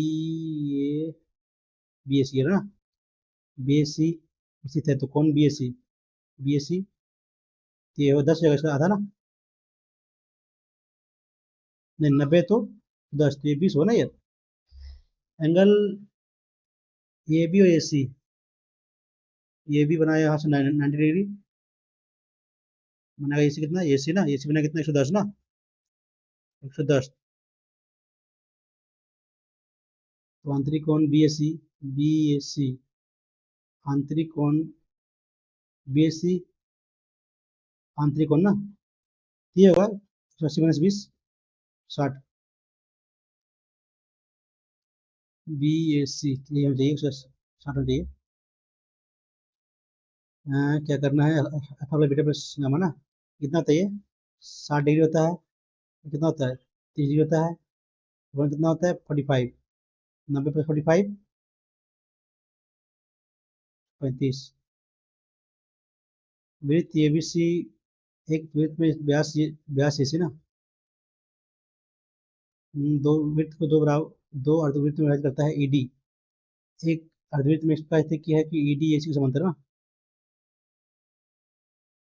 A B S C है ना, बी एस सी स्थित है, तो कौन बी एस सी, तो ये 10 जगह इसका आधा ना, नहीं 90 तो 10, तो ये 20 हो ना यार, एंगल ए बी और ए सी, ये भी बनाया यहाँ से 90 डिग्री, बनेगा ए सी कितना, ए सी ना, ए सी बना कितना, 110 ना, 110, तो आंतरिक कोण बी एस सी, आंतरिक कोण बी एस सी, आंतरिक कोण ना, ये होगा 180 - 20, 60, बी एस सी, ये हमें चाहिए 160 में चाहिए, क्या करना है, alpha plus beta plus gamma ना, कितना होता है ये, 60 डिग्री होता है, कितना होता है, 30 डिग्री होता है, वन कितना होता है, 45, 90 + 45, 35, वृत्त ए बी सी, एक वृत्त में व्यास व्यास ए सी ना, दो वृत्त को दो अर्धवृत्त में विभाजित करता है ईडी, एक अर्धवृत्त में इसका स्थिति क्या है कि ईडी ए सी के समांतर ना,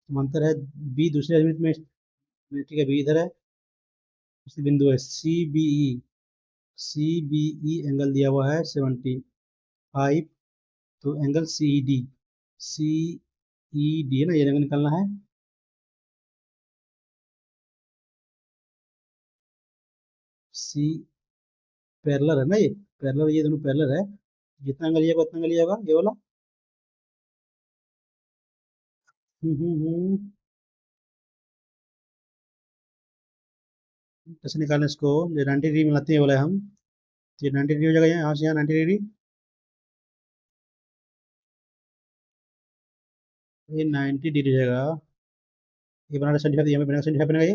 समांतर है, बी दूसरे अर्धवृत्त में ठीक है, बी इधर है, दूसरी बिंदु है सी बी ई एंगल दिया हुआ है 75, तो एंगल सी ई डी है ना, ये एंगल निकालना है, सी पैरेलल है ना, ये पैरेलल, ये दोनों पैरेलल है, जितना एंगल लिया होगा उतना एंगल लिया होगा, ये वाला, कैसे निकालें इसको, ये 90 डिग्री मिलाते हैं, ये वाला है हम, तो ये 90 डिग्री हो जाएगा, यहाँ से यहाँ 90 डिग्री, ये 90 डिग्री हो जाएगा, ये बना 75, यहाँ पे बनेगा 75 बनेगा, ये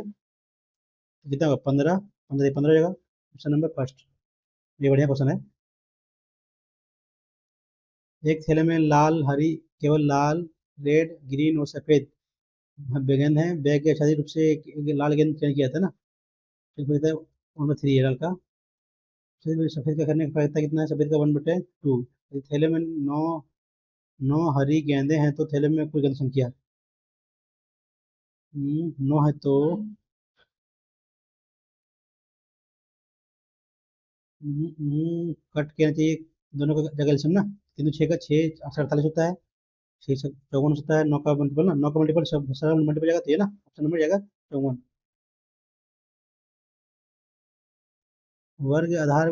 तो कितना होगा, 15, 15 15 हो जाएगा, ऑप्शन नंबर फर्स्ट, ये बढ़िया क्वेश्चन है। एक थैले में लाल हरी, केवल लाल, रेड, ग्रीन और सफेद गेंद है। बैग के आच्छादित रूप से एक लाल गेंद चयन किया था ना, तो इसमें कहता है 1/3 है लाल का। सफेद का करने का प्रायिकता कितना है? सफेद का 1/2। थैले में नौ नौ हरी गेंदें हैं, तो थैले में कुल गेंद संख्या 9 है, तो कट कहना चाहिए दोनों का जगह एलसीएम ना। 3 6 का 6 48 होता है, 6 54 होता है। 9 का मल्टीपल ना, 9 का मल्टीपल सब सारा मल्टीपल जाएगा, तो ये ना ऑप्शन नंबर जाएगा 54। वर्ग आधार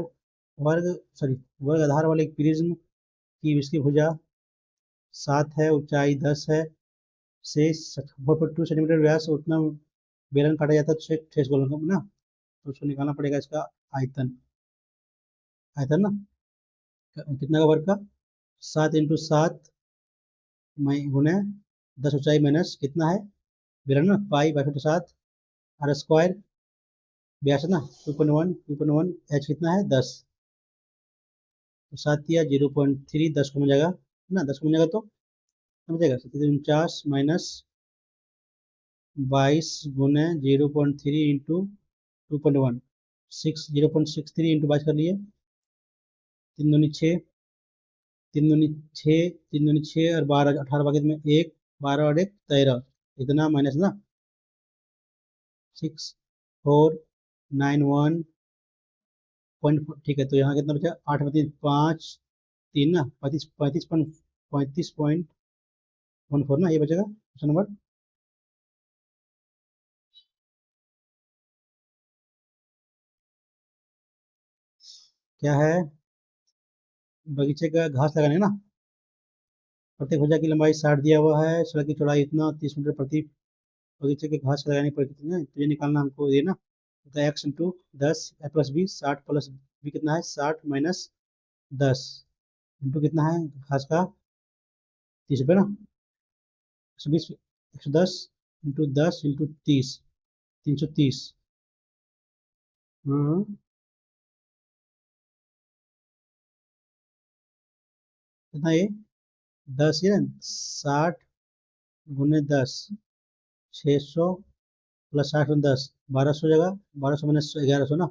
वर्ग सॉरी वर्ग आधार वाले एक प्रिज्म की विस्की भुजा 7 है, ऊंचाई 10 है, से 4.2 सेंटीमीटर व्यास, उतना बेलन काटा जाता है, तो ठेस गोलन का ना, तो उसको निकालना पड़ेगा इसका आयतन। आयतन ना कितना का वर्ग का? 7 × 7 गुने 10 ऊंचाई माइनस कितना है बेलन ना, पाई/7 आर स्क्वायर व्यास ना 2.1 एच कितना है 10, तो 7 या 0.3 10 को मिल जाएगा ना, 10 को मिल जाएगा तो समझेगा 49 माइनस 22 गुने 0.3 इंटू 2.1 0.63 इंटू 22 कर लिए। 3 दूनी 6, 3 दूनी 6, 3 दूनी 6 और 12 18 बाकी में 1, 12 और 1 13, इतना माइनस ना 6491 ठीक है, तो यहाँ कितना बचा 8/5 3 ना 35.14 ना, ये बचेगा ऑप्शन नंबर। क्या है? बगीचे का घास लगाने ना, प्रत्येक भुजा की लंबाई 60 दिया हुआ है, सड़क की चौड़ाई इतना 30 मीटर, प्रति बगीचे के घास लगाने पर कितने, तो ये निकालना हमको ये ना, तो x into 10 plus B, 60 plus B कितना है 60 माइनस 10 इंटू कितना है घास का 30 रुपये ना, 120 110 इंटू 10 इंटू 30 330। हाँ कितना ये 10 ये 60 गुने 10 600 प्लस 60 में 10 1200 जगह 1200 माइनस 1100 ना,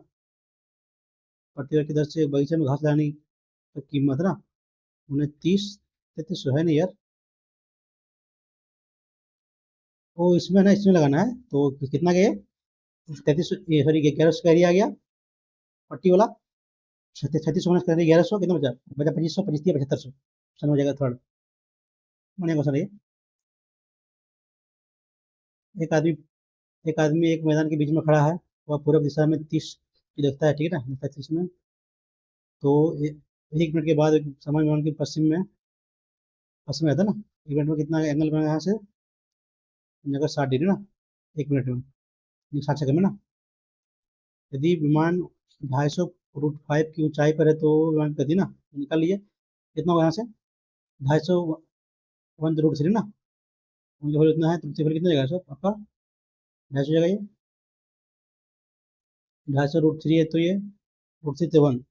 प्रति वर्ग की दर से बगीचे में घास लगाने की कीमत ना 29 33 है नहीं यार, वो इसमें ना इसमें लगाना है, तो कितना के 33 सॉरी 1100 का एरिया आ गया पट्टी वाला। 3600 माइनस करेंगे 1100 कितना बचा? बचा 2500, 25 7500, समझ जाएगा थर्ड बढ़िया क्वेश्चन है ये। एक आदमी एक आदमी एक मैदान के बीच में खड़ा है, वह पूर्व दिशा में 30 की देखता है, ठीक है ना 30 में, तो 1 मिनट के बाद समय मैदान के पश्चिम में रहता है ना, 1 मिनट में कितना एंगल बनेगा यहाँ से, जगह 60 डिग्री ना 1 मिनट में 60 सेकंड में ना। यदि विमान 250 √5 की ऊंचाई पर है, तो विमान की गति ना निकाल लीजिए कितना होगा यहाँ से 250 1 √3 ना, उनके फल इतना है, तृतीय फल कितना जाएगा सर आपका 250 जगह, ये 250 √3 है, तो ये √3 तो 1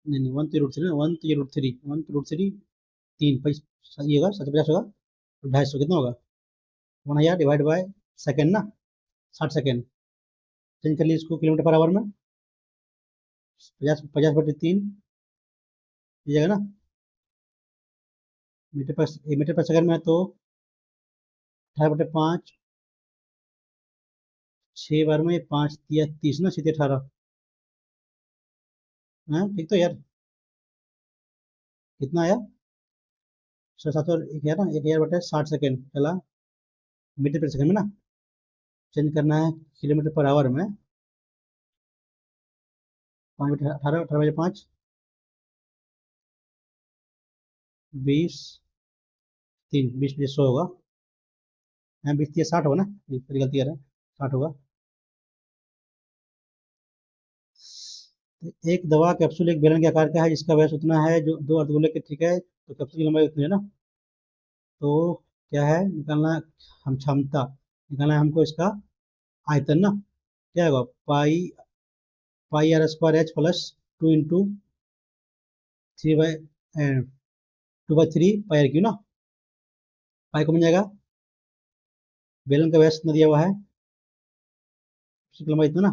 नहीं नहीं 1 तो √3 ना, 1 तो ये √3 3 ये होगा 750 होगा, तो 250 कितना होगा 1000 डिवाइड बाय सेकेंड ना 60 सेकेंड, चेंज कर लीजिए इसको किलोमीटर पर आवर में, 50 50/3 ये जाएगा ना, मीटर पर सेकंड में है, तो 18/5 6 बार में 5 या 30 ना, सीधे 18। हाँ ठीक तो यार कितना आया 700 एक यार ना 1000/60 सेकेंड चला, मीटर पर सेकंड में ना, चेंज करना है किलोमीटर पर आवर में, 5/18 18/5 20 3 20 100 होगा, हाँ 20 30 60 होगा ना, ये फिर गलती कर रहे हैं 60 होगा। तो एक दवा कैप्सूल एक बेलन के आकार का है, जिसका व्यास उतना है जो 2 अर्धगोले के, ठीक है, तो कैप्सूल की लंबाई उतनी है ना, तो क्या है निकालना, हम क्षमता निकालना है हमको इसका आयतन ना, क्या होगा pi pi r square h plus 2 into 3 2/3 pi r cube ना, पाई को बन जाएगा, बेलन का व्यास कितना दिया हुआ है, उसकी लंबाई इतना ना,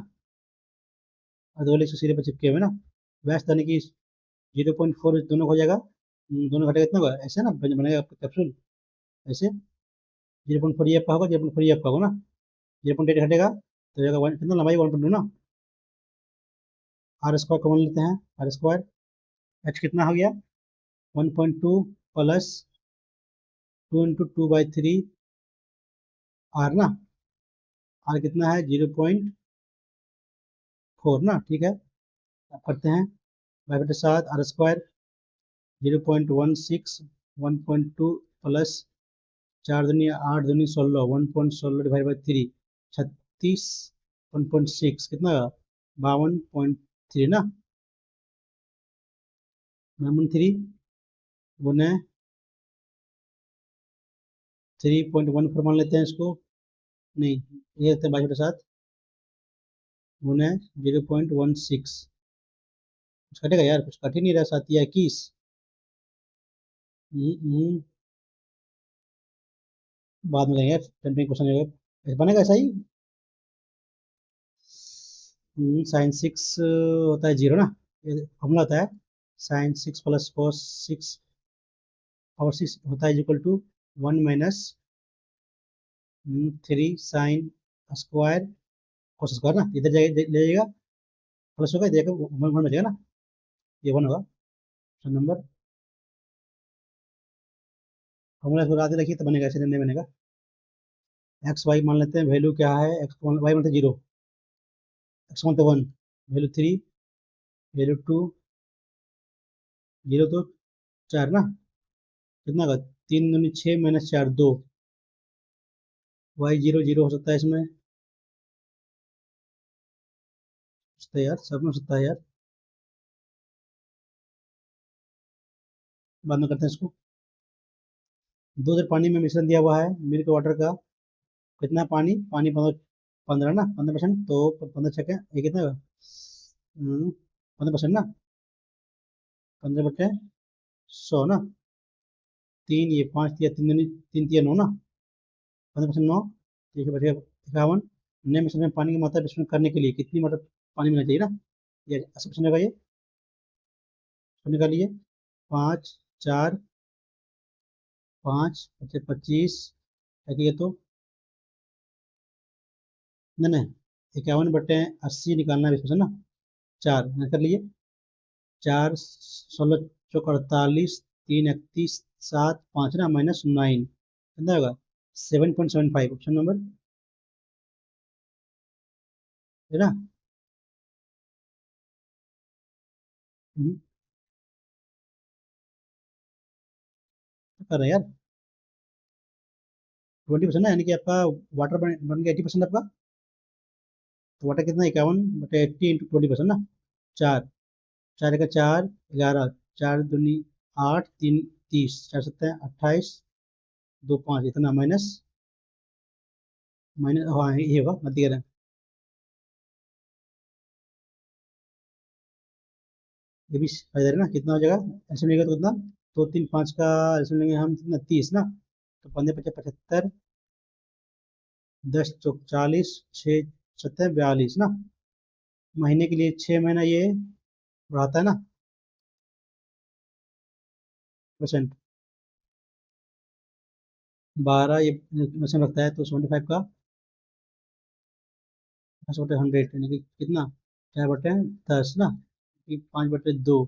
अधोले से सिरे पर चिपके हुए ना, व्यास यानी कि 0.4 दोनों हो जाएगा, दोनों घटेगा कितना होगा, ऐसे ना बनेगा आपका कैप्सूल, ऐसे 0.4 ये आपका होगा, 0.4 ये आपका होगा ना, 0.8 घटेगा तो जाएगा कितना लंबाई 1.2 ना, आर स्क्वायर कॉमन लेते हैं, आर स्क्वायर एच कितना हो गया 1.2 प्लस 2 × 2/3 आर ना, आर कितना है 0.4 ना, ठीक है, अब करते हैं बाई बटे 7 आर स्क्वायर 0.16 1.2 प्लस 4 दूनी 8 दूनी 16 1.16 डिवाइड बाई 3 36 1.6 कितना 52.3 ना, 52 गुने 3.14 मान लेते हैं इसको, नहीं ये लेते हैं 22/7 गुने 0.16, कुछ कटेगा यार, कुछ कट ही नहीं रहा, 7 या 21, बाद में लेंगे, टेंथ क्वेश्चन बनेगा ऐसा ही, sin 6 होता है 0 ना, ये फॉर्मूला होता है sin 6 प्लस cos 6 और 6 होता है equal to 1 minus 3 sin square cos square ना, इधर जाएगा ले जाएगा प्लस होगा, इधर वन बचेगा ना, ये 1 होगा ऑप्शन नंबर, फॉर्मूला इसको आगे रखिए तो बनेगा, ऐसे नहीं बनेगा, एक्स वाई मान लेते हैं, वैल्यू क्या है, एक्स वाई मानते 0, एक्स मानते 1, वैल्यू 3, वैल्यू 2, 0 तो 4 ना, कितना होगा 3 दूनी 6 माइनस 4 2, वाई 0 0 हो सकता है इसमें, सकता है यार, सब में हो सकता है यार, बाद में करते हैं इसको, 2 लीटर पानी में मिश्रण दिया हुआ है मिल्क वाटर का, कितना पानी, पानी 15 ना, 15%, तो 15 छके ये कितना होगा 15% ना, 15/100 ना, 3 ये 5 दिया 3 दिया 9 ना, 15% 9, ठीक है बचेगा 51, नए मिश्रण में पानी की मात्रा मिश्रण करने के लिए कितनी मात्रा पानी मिलना चाहिए ना, ये 80% होगा, ये निकालिए 5 4 5 25 है तो नहीं नहीं 51/80 निकालना है इसमें से ना, 4 कर लिए, 4 16 चौक 48 3 31 7 5 ना माइनस 9 कितना होगा 7.75 ऑप्शन नंबर है ना, हम्म, तो कर रहे हैं यार 20% ना, यानी कि आपका वाटर बन गया 80% आपका, तो वाटर कितना 51/80 × 20% ना, 4 4 का 4 11 4 दूनी 8 3 30 4 7 28 2 5 इतना माइनस माइनस, हाँ ये होगा मध्य ग्रह, ये भी फायदा है ना, कितना हो जाएगा एल्सियम लेंगे तो कितना, 2 3 5 का एल्सियम लेंगे हम कितना 30 ना, तो 15 × 5 = 75, 10 × 4 = 40 6 7 42 ना, महीने के लिए 6 महीना ये बढ़ाता है ना परसेंट, 12 ये परसेंट रखता है, तो 75 का 10/100 यानी कि कितना 4/10 ना, 5/2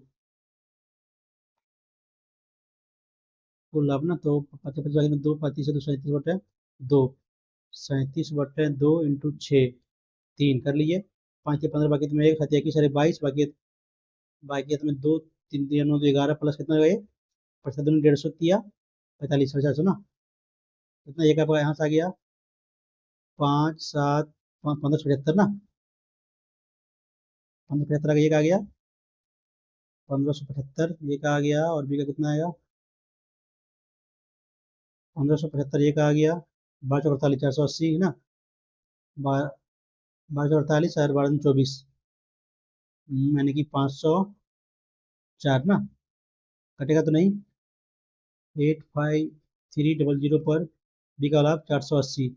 कुल लाभ ना, तो 25 25 2 35 2 37/2 × 6 3 कर लिए, 5 15 बाकी तुम्हें 1 7 21 22 बाकी तुम्हें 2 3 3 9 2 11 प्लस कितना गए 55 150 किया 45 50 ना, कितना एक आपका यहाँ से आ गया 5 7 1575 ना, 1575 का एक आ गया 1575 ये का आ गया, और बी का कितना आएगा 1575 ये का आ गया 12 48 480 है ना, 12 48 और 12 24 यानी कि 504 ना, कटेगा तो नहीं। 85300 पर बी का लाभ 480।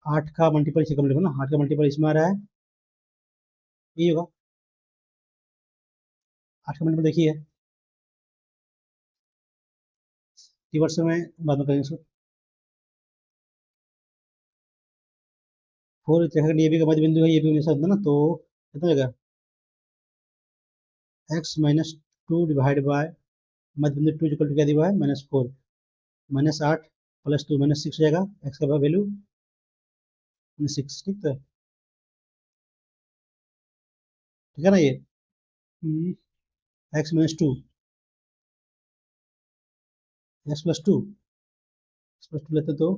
8 का मल्टीपल इसे कम लिखो ना, 8 का मल्टीपल इसमें आ रहा है, यही होगा। 8 का मल्टीपल देखिए, रिवर्स में बाद में करेंगे इसको। 4 रेखा ये भी का मध्य बिंदु है, ये भी मेरे साथ है ना, तो कितना हो जाएगा, x माइनस 2 डिवाइड बाय मध्य बिंदु 2 इक्वल टू क्या दिया है, -4। -8 प्लस 2 -6 हो जाएगा, x का वैल्यू -6, ठीक है। ठीक है ना ये, x -2, x+2, x+2 लेते तो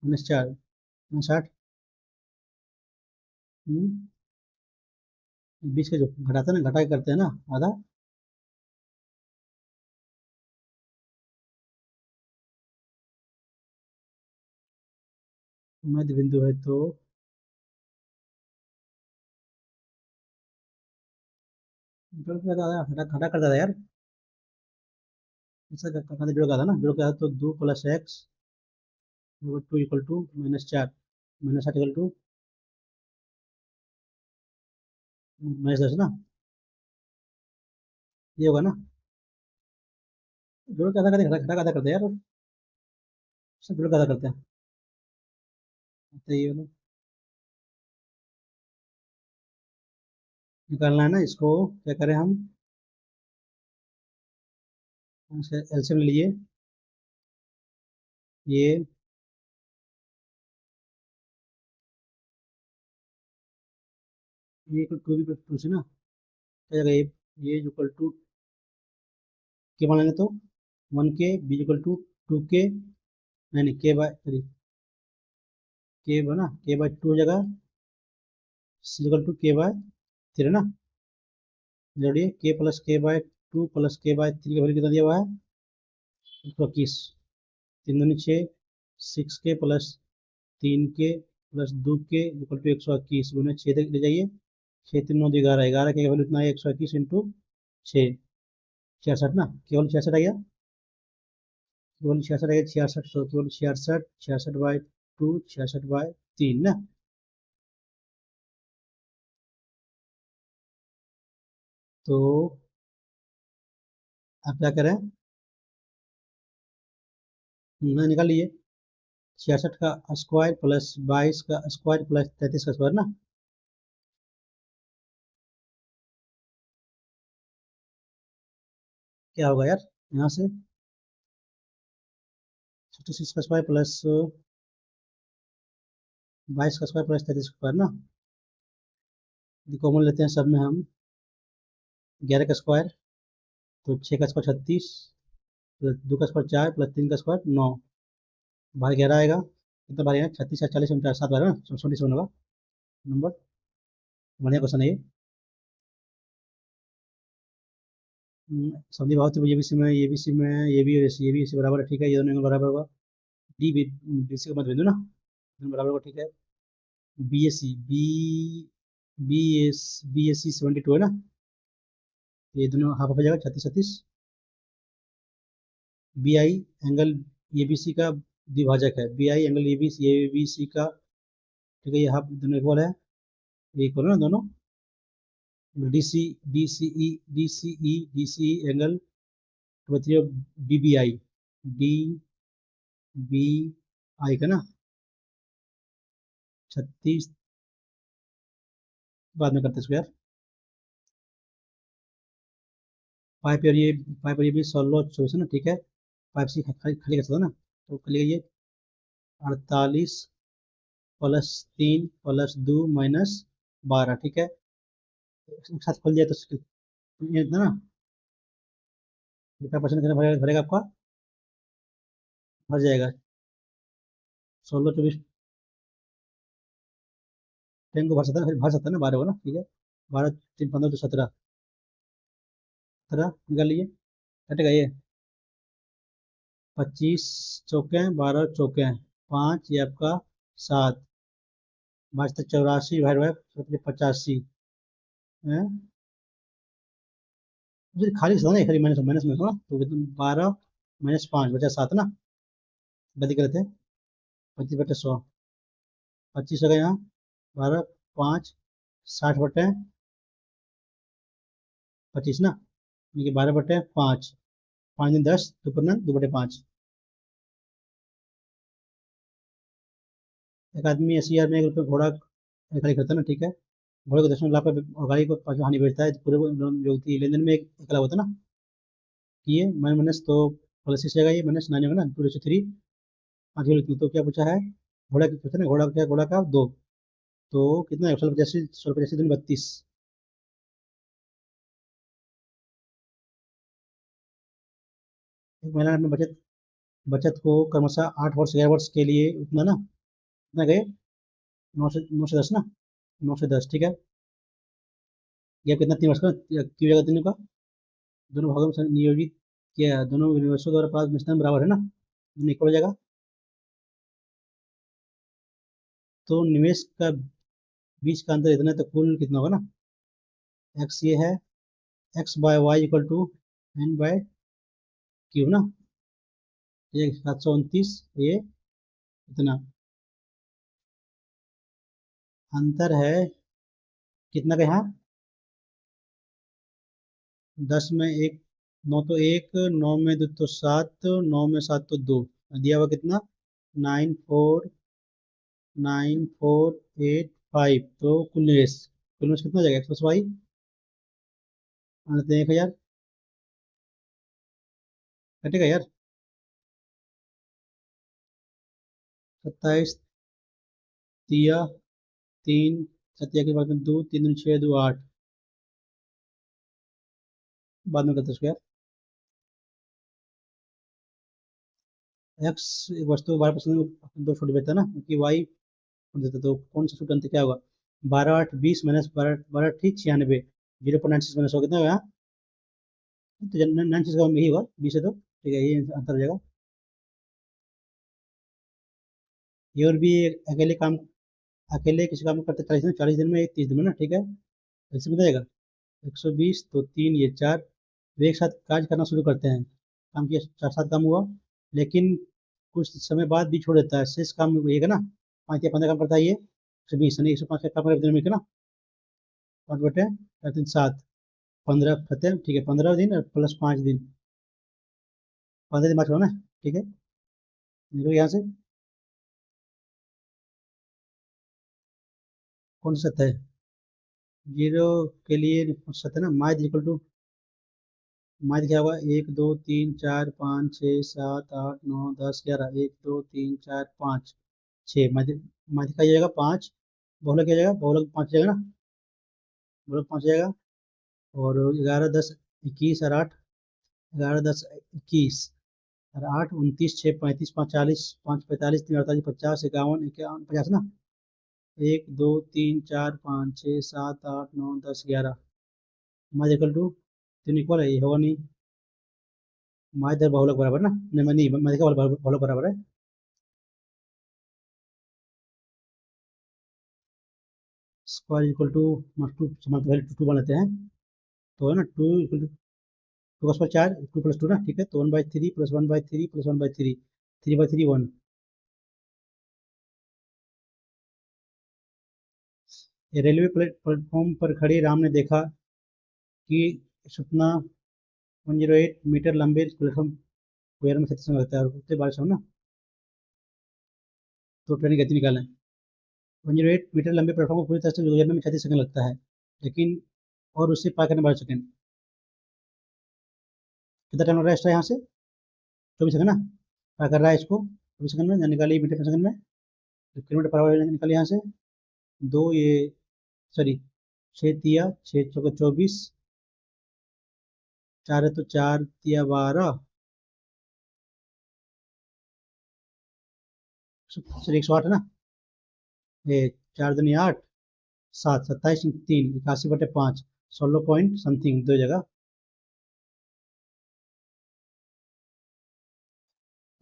-4 -8, 20 का जो घटाते हैं ना, घटा के करते हैं ना आधा। मध्य बिंदु है तो घटा घटा करता था यार, ऐसा करता जुड़ का था ना, जुड़ का था तो 2 + x 2 equal to -4, -8 equal to -10 ना, ये होगा ना। जुड़ का आधा करते घटा घटा का आधा करते हैं यार, सब जुड़ का आधा करते हैं, तो ये वाला निकालना है ना, इसको क्या करें हम, एलसीएम ले लिए, ये 2 भी 2 से ना, क्या जाएगा, ये इक्वल टू के मान लेंगे तो 1k, B equal to 2k, नहीं नहीं के बाय सॉरी, के बना के बाय 2 हो जाएगा, सी इक्वल टू के बाय 3 है ना। जोड़िए k + k/2 + k/3 का वैल्यू कितना दिया हुआ है, 121। 3 दूनी 6, 6k + 3k + 2k equal to 121 गुना 6 तक ले जाइए, 6×3 = 9, 11 के वैल्यू इतना है 121 इंटू 6, 66 ना, केवल 66 आ गया, केवल 66 आ गया, 66, तो केवल 66, 66/2, 66/3 ना। तो आप क्या करें, निकाल लीजिए, 66 का स्क्वायर प्लस 22 का स्क्वायर प्लस 33 का स्क्वायर ना, क्या होगा यार, यहाँ से 66 का स्क्वायर प्लस 22 का स्क्वायर प्लस 33 का स्क्वायर ना, कॉमन लेते हैं सब में हम, 11 का स्क्वायर, तो 6 का स्क्वायर 36 प्लस 2 का स्क्वायर 4 प्लस 3 का स्क्वायर 9, बाहर 11 आएगा, कितना बार आएगा, 36 40 49 7 बार है ना, 77 होगा नंबर। बढ़िया क्वेश्चन है ये। समझी बात, तो ये भी सी में, ये भी सी में, ये भी इसी बराबर है, ठीक है, ये दोनों एंगल बराबर होगा, डी बी, बी सी का मत बिंदु ना, दोनों बराबर होगा, ठीक है। B S C, B S C 72 है ना, ये दोनों हाफ हो जाएगा, 36 36। B I angle A B C का द्विभाजक है, B I angle A B C का, ठीक है, ये हाफ दोनों इक्वल है, ये इक्वल है ना दोनों। D C, D C E angle बता B B I, D B I का ना 36, बाद में करते हैं इसको यार, पाइप और ये भी 16 24 है ना, ठीक है, पाइप से खाली खाली कर सकते हो ना, तो कर लीजिए 48 + 3 + 2 - 12, ठीक है, एक साथ खोल दिया तो ये इतना ना, कितना परसेंट कितना भरेगा भरेगा आपका, भर जाएगा 16 24, 10 को भर सकता है, फिर भर सकता है ना 12 को ना, ठीक है, 12 3 15 तो 17, 17 निकाल लीजिए, कटेगा ये 25 चौके 12 चौके 5, ये आपका 7, 5 84 भाई भाई 85 है, मुझे खाली था ना, खाली माइनस माइनस में था ना, तो 12 - 5 बचा 7 ना, गलती करते हैं। 25/100, 25 हो गया यहाँ, 12 - 5 60/25 ना, यानी कि 12/5, 5 × 10, 2×2/5। एक आदमी 80,000 में 1 रुपये घोड़ा खरीद करता है ना, ठीक है। घोड़े को 10 लाख पर और गाड़ी को 5 हानि बेचता है, तो पूरे जो लेन देन में एक लाख होता है ना, कि ये माइनस, तो प्लस से ये माइनस 9 होगा ना, 2/3। 5 तो क्या पूछा है, घोड़ा की पूछा ना, घोड़ा क्या, घोड़ा का 2, तो कितना है, 185, 185 × 32। एक महिला ने अपने बचत बचत को क्रमशः 8 वर्ष, 11 वर्ष के लिए उतना ना, कितना गए, 9 से 10 ना, 9 से 10, ठीक है। यह कितना, 3 वर्ष का क्यों जगह तीनों का, दोनों भागों में नियोजित किया है, दोनों यूनिवर्सों द्वारा प्राप्त मिश्रण बराबर है ना, दोनों इक्वल हो जाएगा। तो निवेश का बीच का अंतर इतना है, तो कुल कितना होगा ना, एक्स ये है, x/y = n/q ना, ये 729, ये इतना अंतर है, कितना का यहाँ, 10 में 1, 9 तो 1, 9 में 2 तो 7, 9 में 7 तो 2, दिया हुआ कितना, 949485, तो कुल निवेश कितना हो जाएगा, x+y, 1,000 कटेगा यार, 27 तिया 3, सत्या के बाद में 2, 3 × 6 = 8, बाद में करते स्क्वायर। एक्स एक वस्तु को 12% 2 छोड़ देता है ना, क्योंकि वाई देता, तो कौन सा सूत्र अंत क्या होगा, 12 × 8 = 20 माइनस 12 × 8 = 96, 0.96 माइनस हो कितना होगा, तो 96 का यही होगा 20 है, तो ठीक है, ये आंसर हो जाएगा। ये और भी अकेले किसी काम को करते 40 दिन में, 30 दिन में ना, ठीक है, ऐसे में जाएगा 120, तो 3, ये 4, वे एक साथ कार्य करना शुरू करते हैं, काम किया, 4 7 काम हुआ, लेकिन कुछ समय बाद भी छोड़ देता है, शेष काम ये है ना, 5 या 15 काम करता है ये, 120 यानी 105 का काम करेगा दिन में ना, 5/3 × 7, 15 खत्म, ठीक है, 15 दिन और प्लस 5 दिन, 15 दिन बाद छोड़ो ना, ठीक है, निकलो यहाँ से, कौन सा सत्य है, जीरो के लिए सत्य है ना, माइज क्या होगा, 1 2 3 4 5 6 7 8 9 10 11, 1 2 3 4 5 6, माइज का जाएगा 5, बहुलक क्या जाएगा, बहुलक 5 जाएगा ना, बहुलक 5 जाएगा, और 11 10 21 और 8, 11 10 21 और 8 29 6 35 5 40 5 45 3 48 50 51 51 50 ना, 1 2 3 4 5 6 7 8 9 10 11, माइज इक्वल टू 3 इक्वल है, ये होगा नहीं, माइज दर बहुलक बराबर ना, नहीं माइज का बहुलक बराबर है, स्क्वायर इक्वल टू, टू समान पहले टू बनाते हैं, तो है ना, 2 का स्क्वायर 4, 2 + 2 ना, ठीक है, तो 1/3 + 1/3 + 1/3, 3/3 1। रेलवे प्लेटफॉर्म पर खड़े राम ने देखा कि सपना 108 मीटर लंबे प्लेटफॉर्म स्क्वायर में कितना समय लगता है, और उससे बारिश हो ना, तो ट्रेन की गति निकालें। 108 मीटर लंबे प्लेटफॉर्म को पूरी तरह से गुजरने में 36 सेकंड लगता है, लेकिन और उससे पार करने में 12 सेकंड, कितना टाइम लग रहा है एक्स्ट्रा यहाँ से, 24 सेकंड ना, पार कर रहा है इसको 24 सेकंड में, निकालिए मीटर पर सेकंड में, तो किलोमीटर पर आवर निकालिए यहाँ से, दो ये, सॉरी, 6 × 3 = 6 × 4 = 24, 4 है तो 4 × 3 = 12, सॉरी 108 है ना, ये 4 दूनी 8, 7 27 3 81/5, 16 पॉइंट समथिंग दो जगह,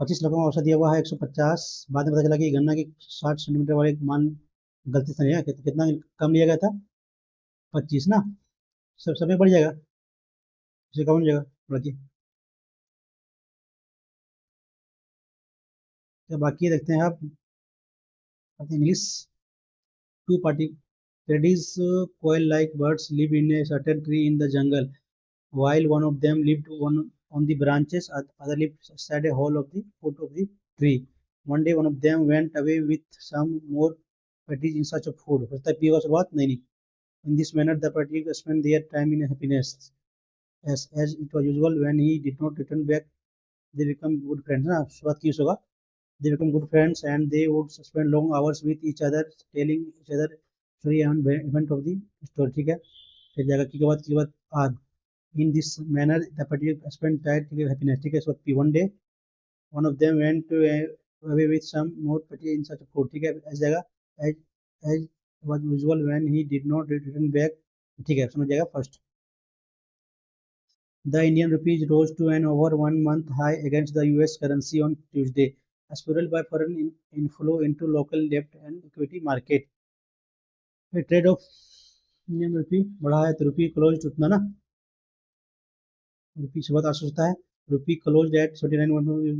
25 लाख में औसत दिया हुआ है 150, बाद में पता चला कि गन्ना की 60 सेंटीमीटर वाले मान गलती से नहीं है, कितना कम लिया गया था, 25 ना, सब बढ़ जाएगा, इसे कौन जगह लड़की क्या बाकी है, देखते हैं आप English. Two party teddies koel like birds live in a certain tree in the jungle while one of them lived on the branches, other lived inside a hole of the foot of the tree. One day, one of them went away with some more parties in search of food. हो सकता है P होगा शुरुआत नहीं नहीं. In this manner, the parties spent their time in happiness. As it was usual, when he did not return back, they become good friends. ना शुरुआत की होगा. They become good friends and they would spend long hours with each other, telling each other story and event of the story. ठीक है. फिर जाएगा की के बाद आद. In this manner, the party spent time together happiness. ठीक है. So one day, one of them went to away with some more party in search of food. ठीक है. ऐसी जगह as was usual when he did not return back. ठीक है. समझ जाएगा first. The Indian rupee rose to an over 1 month high against the US currency on Tuesday, as fueled by foreign inflow into local debt and equity market. The trade of Indian rupee बढ़ा है तो rupee closed उतना ना. rupee से बहुत आशा होता है. Rupee closed at 79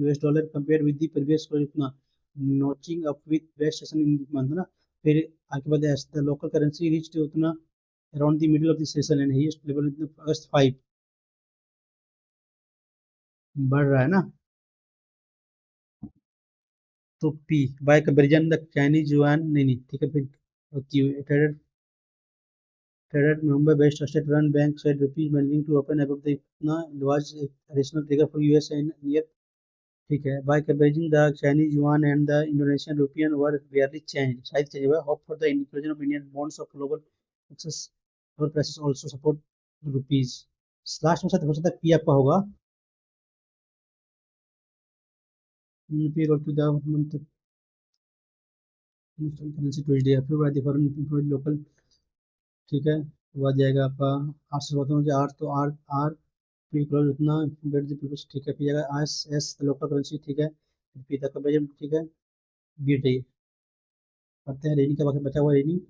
US dollar compared with the previous close उतना, notching up with best session in the month ना. फिर आगे बढ़े as the local currency reached उतना around the middle of the session and highest level in August 5. बढ़ रहा है ना. तो P by comparison the Chinese yuan नहीं नहीं ठीक है. फिर traded traded Mumbai based state run bank said rupees managing to open above the इतना was additional trigger for US and near. ठीक है. By comparison the Chinese yuan and the Indonesian rupiah were barely changed size change हुआ. Hope for the inclusion of Indian bonds of global access और prices also support rupees. Last में शायद हो सकता है P आपका होगा. P equal to the month currency Tuesday फिर बाय द फॉरेन लोकल. ठीक है. वो आ जाएगा आपका 8 से होते हैं 8 तो आर आर पी क्लोज उतना गेट द पीपल्स. ठीक है. फिर जाएगा एस एस लोकल करेंसी. ठीक है. पी तक का बजट. ठीक है. बी चाहिए. करते हैं रेनी का बाकी बचा हुआ रेनी.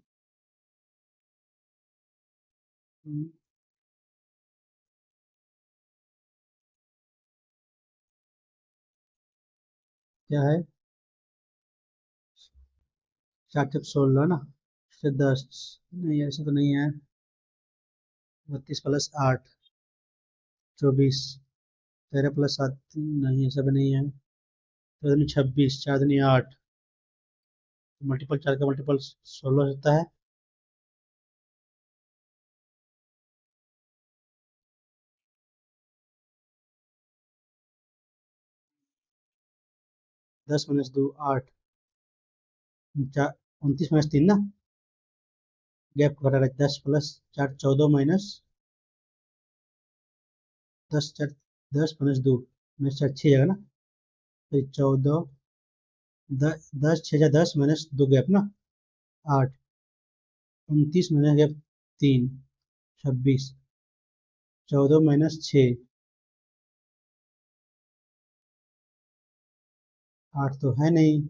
क्या है 4 16 ना से 10. नहीं ऐसा तो नहीं है. 32 + 8 24. 13 + 7 नहीं ऐसा भी नहीं है. तो 26 4 दूनी 8. मल्टीपल 4 का मल्टीपल 16 होता है. 10 - 2 8. 29 - 3 ना. गैप घटा रहा है. 10 + 4 14 माइनस 10 - 10 - 2 में 6 जगह ना. फिर 14 10 6 जा 10 - 2 गैप ना 8. 29 - गैप 3 26. 14 - 6 8 तो है नहीं.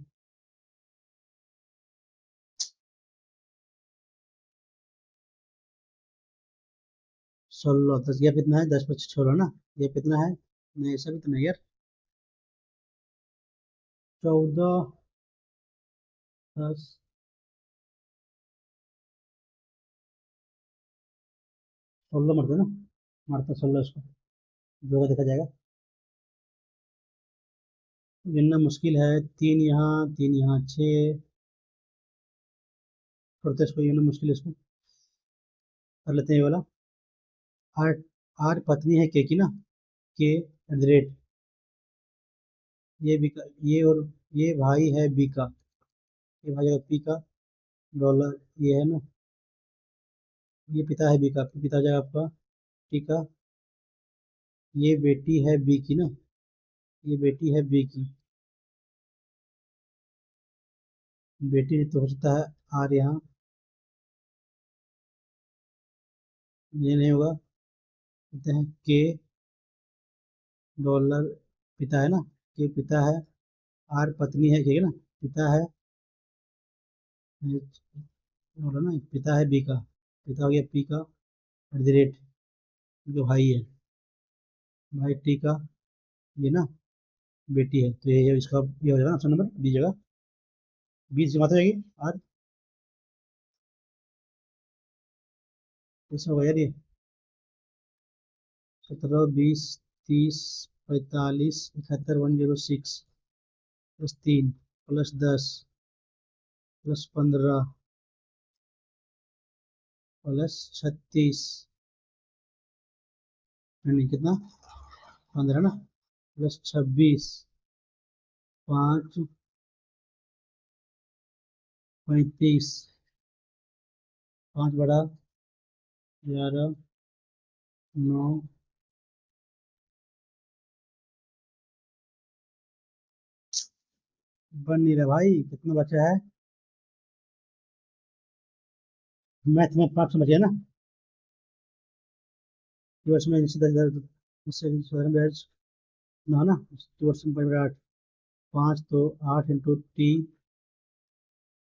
16 10 गैप इतना है. 10 + 16 ना. गैप इतना है. नहीं ऐसा भी तो नहीं यार. 14 10 16 मरते ना. मारता 16 इसको जो देखा जाएगा. गिनना मुश्किल है. 3 यहाँ 3 यहाँ 6 करते इसको गिनना मुश्किल है इसको. कर लेते हैं ये वाला. आर आर पत्नी है के की ना. के एट द रेट ये बी का ये और ये भाई है बी का. ये भाई है पी का डॉलर. ये है ना. ये पिता है बी का. पिता हो जाएगा आपका पी का. ये बेटी है बी की ना. ये बेटी है बी की. बेटी तो हो सकता है आर यहाँ. ये नहीं होगा. कहते हैं के डॉलर पिता है ना. के पिता है. आर पत्नी है. ठीक है ना. पिता है डॉलर ना. पिता है बी का. पिता हो गया पी का एट द रेट जो भाई है. भाई टी का ये ना बेटी है, तो ये इसका ये हो जाएगा ऑप्शन नंबर बी जगह, 20 जमा हो जाएगी। और इसमें होगा यार ये 17, 20, 30, 45, 71, 106 प्लस 3 प्लस 10 प्लस 15 प्लस 36, नहीं कितना, 15 ना, प्लस 26, 5, 35, 5 बड़ा 11, 9, बन नहीं रहा भाई, कितना बचा है? मैथ में 5 बचे ना, वर्ष में जैसे 10,000, इससे ब्याज ना ना, वर्ष में 8, 5 तो 8 इंटू टी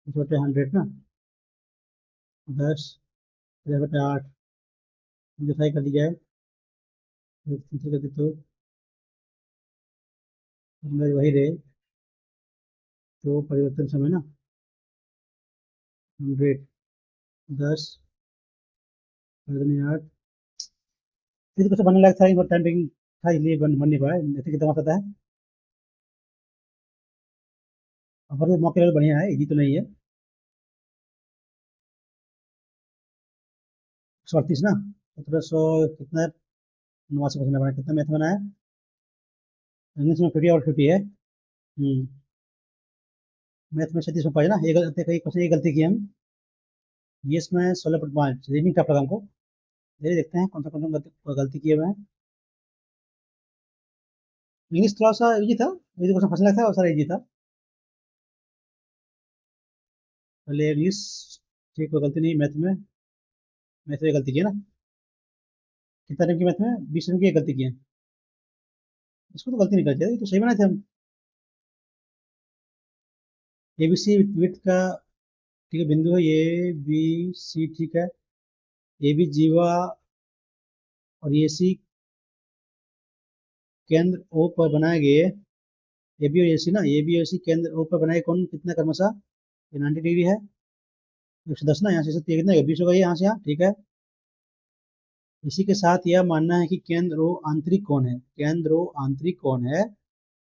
बटे 100 ना, 10,000 बटे 8 डिफाई कर दिया है, कर दी तो अंदर वही रहे, तो परिवर्तन समय ना 100, 10 8, फिर कुछ बनने लायक था, एक टाइम टेकिंग था इसलिए बन नहीं पाया, ऐसे कितना आता है। और वो मौके लेवल बढ़िया है, इजी तो नहीं है। 138 ना, 1700 कितना, 89 क्वेश्चन बनाया, कितना मैथ बनाया, इंग्लिश में 50 और 50 है। मैथ में 36 में पाया ना, एक गलती, कई क्वेश्चन एक गलती की हम, ये इसमें 16.5 रीजनिंग टफ लगा हमको, धीरे देखते हैं कौन सा गलती किए हुए हैं। इंग्लिश थोड़ा सा इजी था, इजी क्वेश्चन फंसने लगा था और सारा इजी था, पहले इंग्लिश ठीक, कोई गलती नहीं मैथ में, मैथ में गलती की है ना, कितना टाइम की मैथ में 20 टाइम की एक गलती की है, इसको तो गलती नहीं करनी चाहिए, ये तो सही बनाए थे हम। एबीसी विथ का ठीक है बिंदु है, ये बी सी ठीक है, ए बी जीवा और ये सी केंद्र ओ पर बनाए गए, ए बी और ए सी ना, ए बी और सी केंद्र ओ पर बनाए कौन कितना क्रमशः, ये 90 डिग्री है, 110 ना, यहाँ से कितना 20 होगा, ये यहाँ से यहाँ ठीक है। इसी के साथ यह मानना है कि केंद्र ओ आंतरिक कौन है, केंद्र ओ आंतरिक कौन है,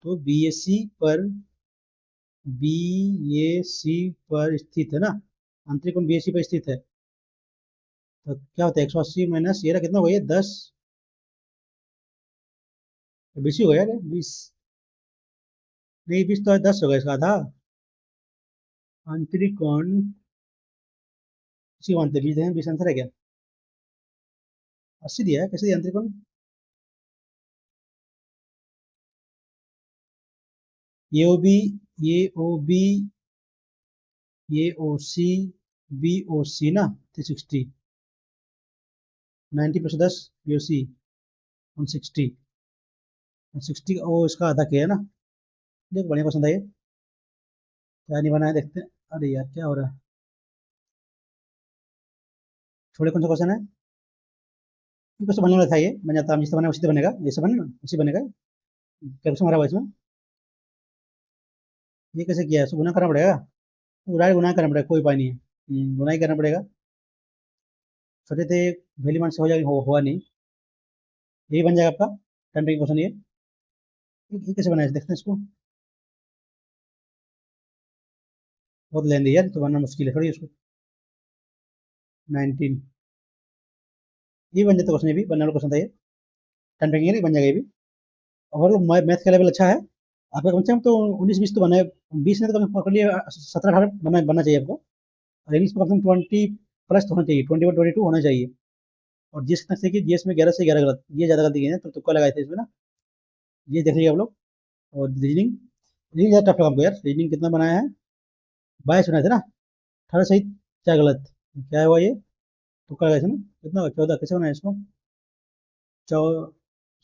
तो बी ए सी पर, बी ए सी पर स्थित है ना, आंतरिक कोण बी ए सी पर स्थित है, तो क्या होता है 180 माइनस ये कितना हो गया 10, 20 ही हो गया 20, नहीं 20 तो 10 हो गया इसका आधा, आंतरिक कोण इसी मानते हैं 20 दें, 20 आंसर है क्या, 80 दिया है, कैसे दिया आंतरिक कोण, ये ओ बी, ये ओ बी, ये ओ सी, बी ओ सी ना 360, 90 प्लस 10 बी ओ सी 160, 160 ओ इसका आधा किया है ना, देखो बढ़िया पसंद है ये, क्या नहीं बनाया देखते हैं, अरे यार क्या हो रहा है, छोड़े कौन सा क्वेश्चन है, ये क्वेश्चन बनने वाला था, ये बन जाता, हम जिससे बना उसी से बनेगा, जैसे बने ना उसी बनेगा, क्या क्वेश्चन हमारा हुआ इसमें, ये कैसे किया है, इसको गुना करना पड़ेगा, पूरा गुना करना पड़ेगा, कोई उपाय नहीं है, गुना ही करना पड़ेगा, छोटे थे वैल्यू मान से हो जाएगा, हुआ नहीं, यही बन जाएगा आपका 10 क्वेश्चन ये कैसे बनाया देखते हैं इसको, बहुत लेंदी यार, तो बनना मुश्किल है थोड़ी इसको, 19, ये बन जाता क्वेश्चन, ये भी बनने वाला क्वेश्चन था ये, 10 नहीं बन जाएगा ये भी, और मैथ का लेवल अच्छा है आपका, कम से कम तो 19-20 तो बनाए, 20 ने तो कम पकड़ लिया, 17-18 बनना चाहिए आपको, और इंग्लिश में कम से कम 20 प्लस होना चाहिए, 21, 22 होना चाहिए, और जीएस कितना से कि जीएस में 11 से 11 गलत, ये ज़्यादा गलती की है, तो तुक्का लगाए थे इसमें ना, ये देख लीजिए आप लोग। और रीजनिंग, रीजनिंग ज़्यादा टफ लगा हमको यार, रीजनिंग कितना बनाया है, 22 बनाए थे ना, 18 सही 4 गलत, क्या हुआ ये, तुक्का लगाए थे ना, कितना 14 कैसे बनाया इसको,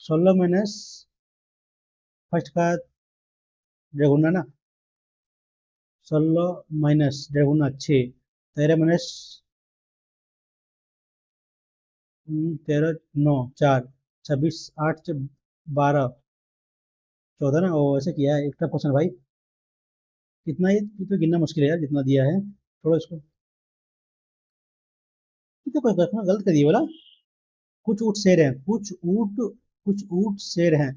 16 माइनस फर्स्ट का डेढ़ गुना ना, 16 माइनस डेढ़ गुना 6, 13 माइनस 13 9 4, 26 8 12 14 ना, वो ऐसे किया है। एक टफ क्वेश्चन भाई। कितना ये तो गिनना मुश्किल है यार, जितना दिया है थोड़ा इसको। ये तो कोई गलत कर दिया बोला। कुछ ऊँट शेर हैं, कुछ ऊँट शेर हैं।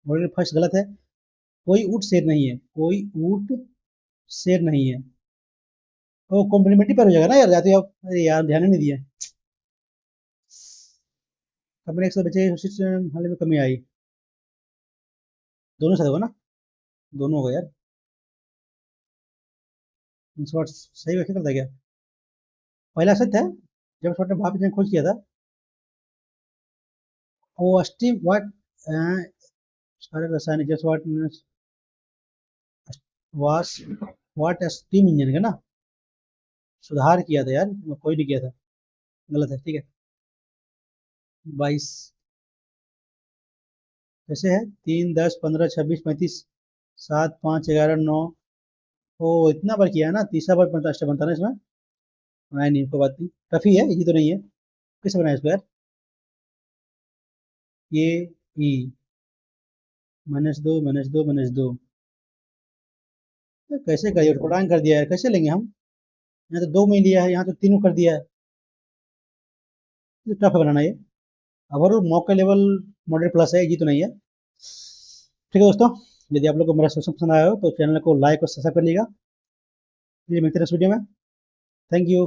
बोले फर्स्ट गलत है। कोई ऊँट शेर नहीं है, कोई ऊँट शेर नहीं है। वो कॉम्प्लीमेंट्री पर हो जाएगा ना यार, जाते आप। अरे यार ध्यान ही नहीं दिया। अपने 100 बचे, हाल में कमी आई। दोनों साथ होगा ना, दोनों होगा यार। शॉर्ट सही वैसे करता क्या? पहला सच था, जब शॉर्ट ने भाप ने खोज किया था। वो स्टीम व्हाट, सारे रासायनिक जैसे वास व्हाट स्टीम इंजन का ना सुधार किया था यार, कोई नहीं किया था। गलत है, ठीक है। 22 कैसे है? 3 10 15 26 35 7 5 11 9। ओ इतना बार किया है ना, तीसरा बार बनता ना इसमें। नहीं नहीं, कोई बात नहीं, टफ ही है, ये तो नहीं है। किस बनाया इसको यार? ये ई -2 -2 -2। तो कैसे करिए, उटपटांग कर दिया है, कैसे लेंगे हम? यहाँ तो 2 में लिया है, यहाँ तो 3 कर दिया है। ये टफ है बनाना ये। अब और मॉक का लेवल मॉडरेट प्लस है, ये तो नहीं है। ठीक है दोस्तों, यदि आप लोग को मेरा सेशन पसंद आया हो तो चैनल को लाइक और सब्सक्राइब कर लीजिएगा। मिलते हैं नेक्स्ट वीडियो में। Thank you.